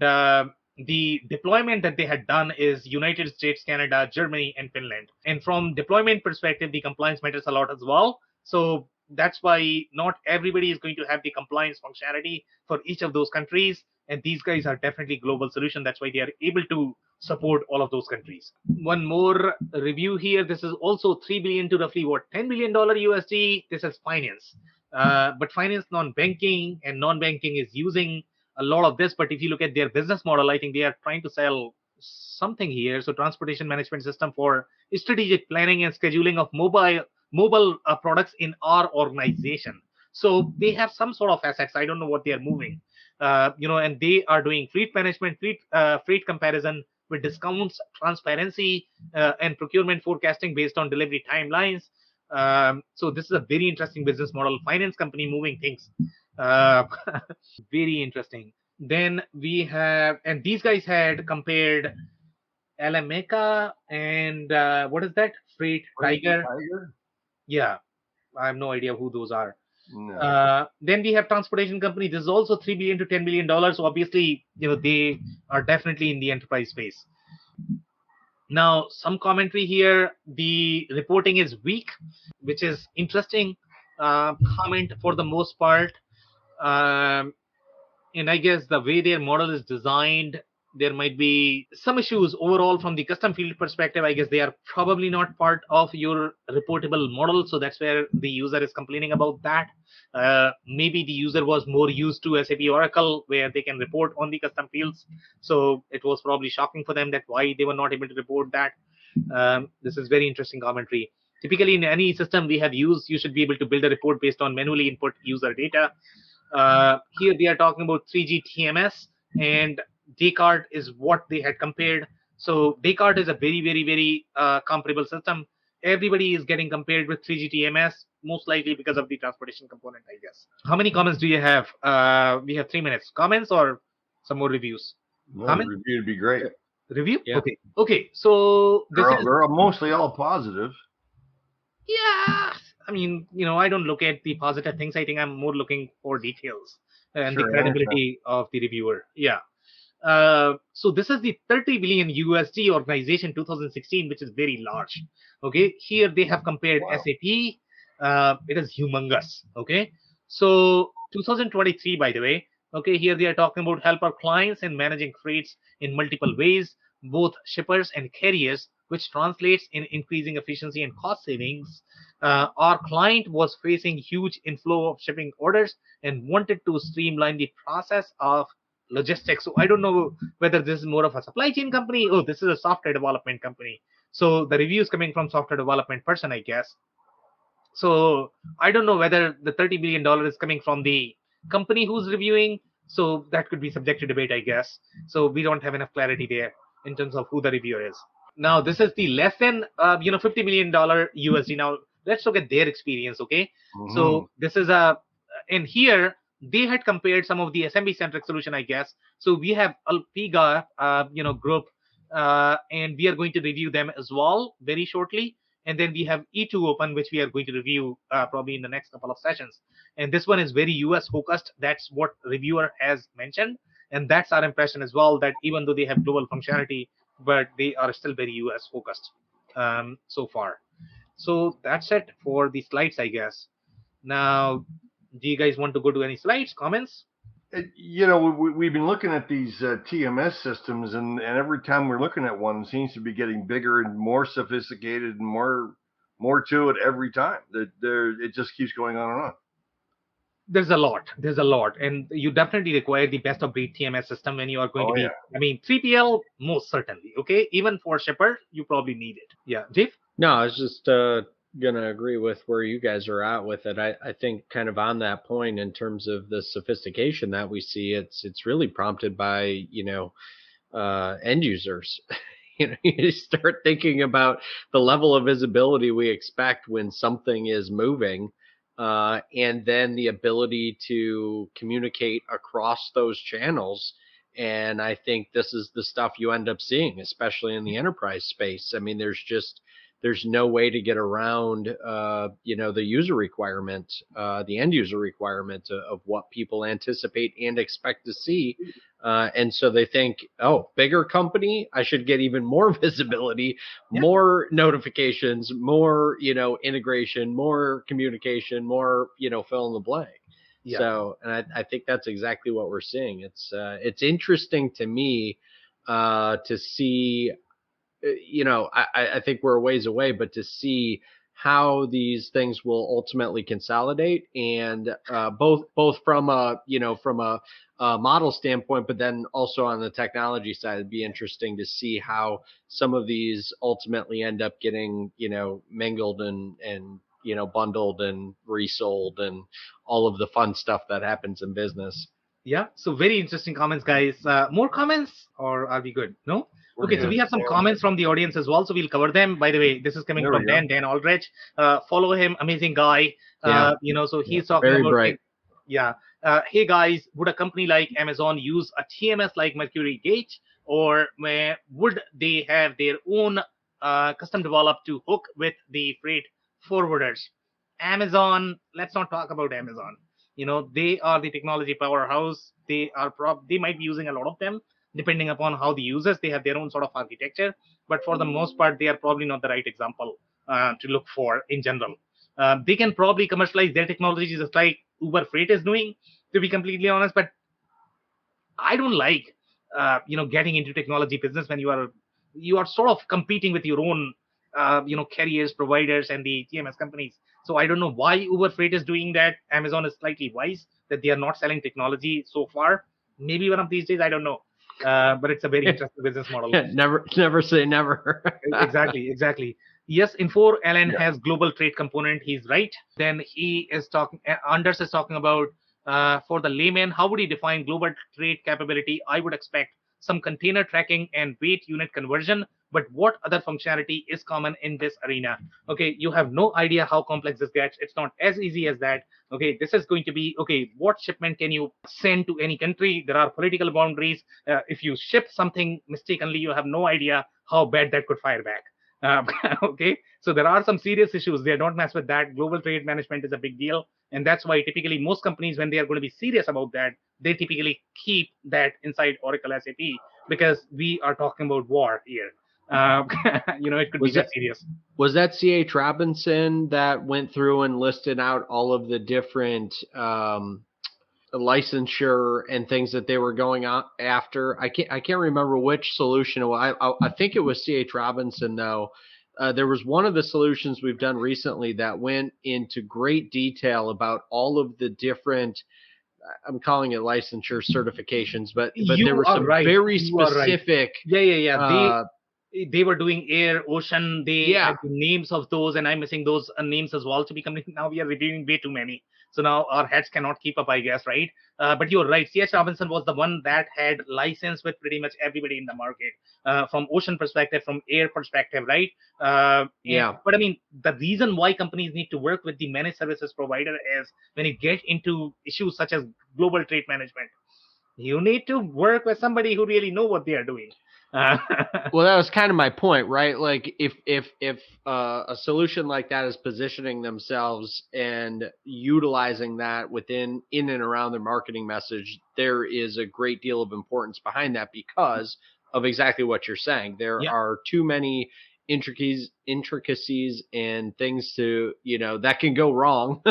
the deployment that they had done is United States, Canada, Germany, and Finland. And from deployment perspective, the compliance matters a lot as well. So that's why not everybody is going to have the compliance functionality for each of those countries. And these guys are definitely global solution. That's why they are able to support all of those countries. One more review here. This is also 3 billion to roughly $10 billion USD. This is finance. But finance, non-banking, and non-banking is using a lot of this. But if you look at their business model, I think they are trying to sell something here. So transportation management system for strategic planning and scheduling of mobile products in our organization. So they have some sort of assets. I don't know what they are moving. And they are doing fleet management, freight comparison with discounts, transparency, and procurement forecasting based on delivery timelines. So this is a very interesting business model. Finance company moving things. Very interesting. Then we have, and these guys had compared Alameca and what is that? Freight Tiger. Yeah, I have no idea who those are. No. Then we have transportation company. This is also $3 billion to $10 billion. So obviously, they are definitely in the enterprise space. Now, some commentary here. The reporting is weak, which is interesting comment for the most part. And I guess the way their model is designed, there might be some issues overall from the custom field perspective. I guess they are probably not part of your reportable model, so that's where the user is complaining about that. Maybe the user was more used to SAP Oracle, where they can report on the custom fields, so it was probably shocking for them that why they were not able to report that. This is very interesting commentary. Typically, in any system we have used, you should be able to build a report based on manually input user data. Here they are talking about 3G TMS, and Descartes is what they had compared. So Descartes is a very comparable system. Everybody is getting compared with 3G TMS, most likely because of the transportation component, I guess. How many comments do you have? We have 3 minutes. Comments or some more reviews? No, the Comments? review would be great. Review? Yeah. Okay. So this is They're mostly all positive. yeah. I mean, I don't look at the positive things. I think I'm more looking for details and Sure, the I credibility of the reviewer. Yeah. So this is the 30 billion USD organization 2016, which is very large. Okay, here they have compared Wow. SAP. It is humongous. Okay, so 2023, by the way. Okay, here they are talking about help our clients in managing freights in multiple ways, both shippers and carriers, which translates in increasing efficiency and cost savings. Our client was facing huge inflow of shipping orders and wanted to streamline the process of logistics. So I don't know whether this is more of a supply chain company. Oh, this is a software development company. So the review is coming from software development person, I guess. So I don't know whether the $30 billion is coming from the company who's reviewing. So that could be subject to debate, I guess. So we don't have enough clarity there in terms of who the reviewer is. Now this is the less than $50 million USD. Now let's look at their experience. Okay, so this is in here they had compared some of the SMB centric solution, I guess. So we have Alpiga group, and we are going to review them as well very shortly. And then we have E2 Open, which we are going to review probably in the next couple of sessions. And this one is very US focused. That's what reviewer has mentioned. And that's our impression as well, that even though they have global functionality, but they are still very US focused so far. So that's it for the slides, I guess. Now, do you guys want to go to any slides, comments? We've been looking at these TMS systems, and every time we're looking at one, it seems to be getting bigger and more sophisticated and more to it every time. It just keeps going on and on. There's a lot, and you definitely require the best of breed TMS system when you are going to be. Yeah. I mean, 3PL most certainly. Okay, even for shipper, you probably need it. Yeah, Jeff? No, I was just gonna agree with where you guys are at with it. I think kind of on that point in terms of the sophistication that we see, it's really prompted by end users. You start thinking about the level of visibility we expect when something is moving, and then the ability to communicate across those channels. And I think this is the stuff you end up seeing, especially in the enterprise space. I mean, there's no way to get around, the user requirement, the end user requirement of what people anticipate and expect to see. And so they think, oh, bigger company, I should get even more visibility, more notifications, more, integration, more communication, more, fill in the blank. Yeah. So, and I think that's exactly what we're seeing. It's interesting to me to see. I think we're a ways away, but to see how these things will ultimately consolidate, and both from a model standpoint, but then also on the technology side, it'd be interesting to see how some of these ultimately end up getting mingled and bundled and resold and all of the fun stuff that happens in business. Yeah. So very interesting comments, guys. More comments, or are we good? No. Okay, so we have some comments from the audience as well, so we'll cover them. By the way, this is coming from Dan Aldrich. Follow him, amazing guy. So he's talking very about bright. Hey guys, would a company like Amazon use a TMS like MercuryGate, or would they have their own custom developed to hook with the freight forwarders? Amazon, let's not talk about Amazon. They are the technology powerhouse. They might be using a lot of them. Depending upon how the users, they have their own sort of architecture, but for the most part, they are probably not the right example to look for in general. They can probably commercialize their technology just like Uber Freight is doing, to be completely honest, but I don't like getting into technology business when you are sort of competing with your own carriers, providers, and the TMS companies. So I don't know why Uber Freight is doing that. Amazon is slightly wise that they are not selling technology so far. Maybe one of these days, I don't know. But it's a very interesting business model. Never say never. Exactly. Yes, Infor Alan has global trade component. He's right. Then Anders is talking about for the layman, how would he define global trade capability? I would expect some container tracking and weight unit conversion, but what other functionality is common in this arena? Okay, you have no idea how complex this gets. It's not as easy as that. Okay, this is going to be, okay, what shipment can you send to any country? There are political boundaries. If you ship something mistakenly, you have no idea how bad that could fire back. Okay, so there are some serious issues there. Don't mess with that. Global trade management is a big deal, and that's why typically most companies, when they are going to be serious about that, they typically keep that inside Oracle SAP, because we are talking about war here. It could be that serious. Was that C.H. Robinson that went through and listed out all of the different licensure and things that they were going after? I can't remember which solution it was. I think it was C.H. Robinson, though. There was one of the solutions we've done recently that went into great detail about all of the different, I'm calling it licensure certifications, but there were some very specific. Yeah. They were doing air, ocean. They had the names of those, and I'm missing those names as well to be coming. Now we are reviewing way too many. So now our heads cannot keep up, I guess, right? But you're right. C.H. Robinson was the one that had license with pretty much everybody in the market, from ocean perspective, from air perspective, right? But I mean, the reason why companies need to work with the managed services provider is when you get into issues such as global trade management, you need to work with somebody who really know what they are doing. Well, that was kind of my point, right? Like if a solution like that is positioning themselves and utilizing that in and around their marketing message, there is a great deal of importance behind that because of exactly what you're saying. There are too many intricacies and things that can go wrong.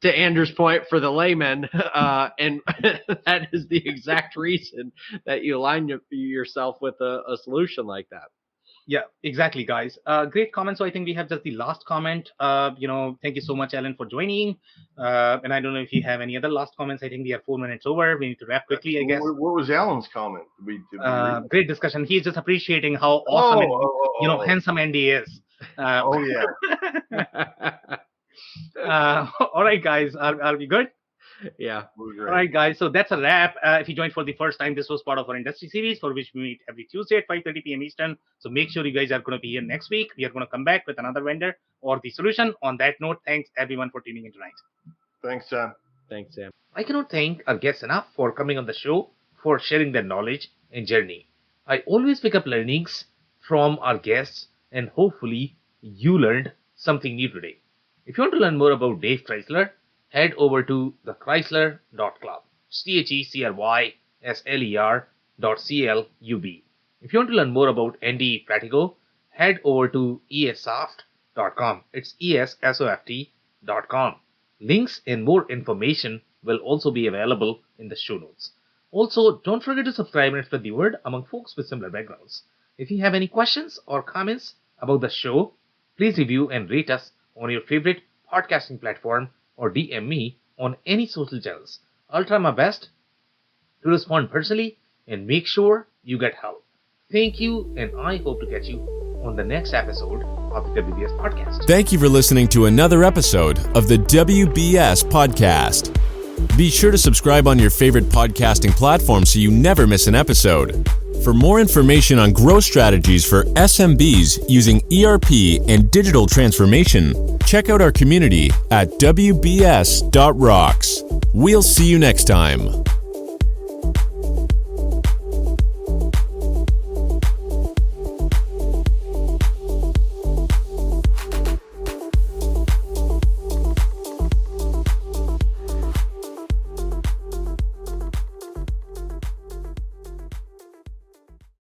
To Andrew's point, for the layman, and that is the exact reason that you align yourself with a solution like that. Yeah, exactly, guys. Great comment. So I think we have just the last comment. Thank you so much, Alan, for joining. And I don't know if you have any other last comments. I think we are 4 minutes over. We need to wrap quickly, I guess. What was Alan's comment? Great discussion. He's just appreciating how awesome handsome Andy is. All right, guys. Are we good? Yeah. All right, guys. So that's a wrap. If you joined for the first time, this was part of our industry series for which we meet every Tuesday at 5:30 p.m. Eastern. So make sure you guys are going to be here next week. We are going to come back with another vendor or the solution. On that note, thanks everyone for tuning in tonight. Thanks, Sam. Thanks, Sam. I cannot thank our guests enough for coming on the show, for sharing their knowledge and journey. I always pick up learnings from our guests, and hopefully you learned something new today. If you want to learn more about Dave Chrysler, head over to thechrysler.club. TheChrysler.club. If you want to learn more about Andy Pratigo, head over to essoft.com. It's ESSOFT.com. Links and more information will also be available in the show notes. Also, don't forget to subscribe and spread the word among folks with similar backgrounds. If you have any questions or comments about the show, please review and rate us on your favorite podcasting platform or DM me on any social channels. I'll try my best to respond personally and make sure you get help. Thank you, and I hope to catch you on the next episode of the WBS Podcast. Thank you for listening to another episode of the WBS Podcast. Be sure to subscribe on your favorite podcasting platform so you never miss an episode. For more information on growth strategies for SMBs using ERP and digital transformation, check out our community at WBS.rocks. We'll see you next time.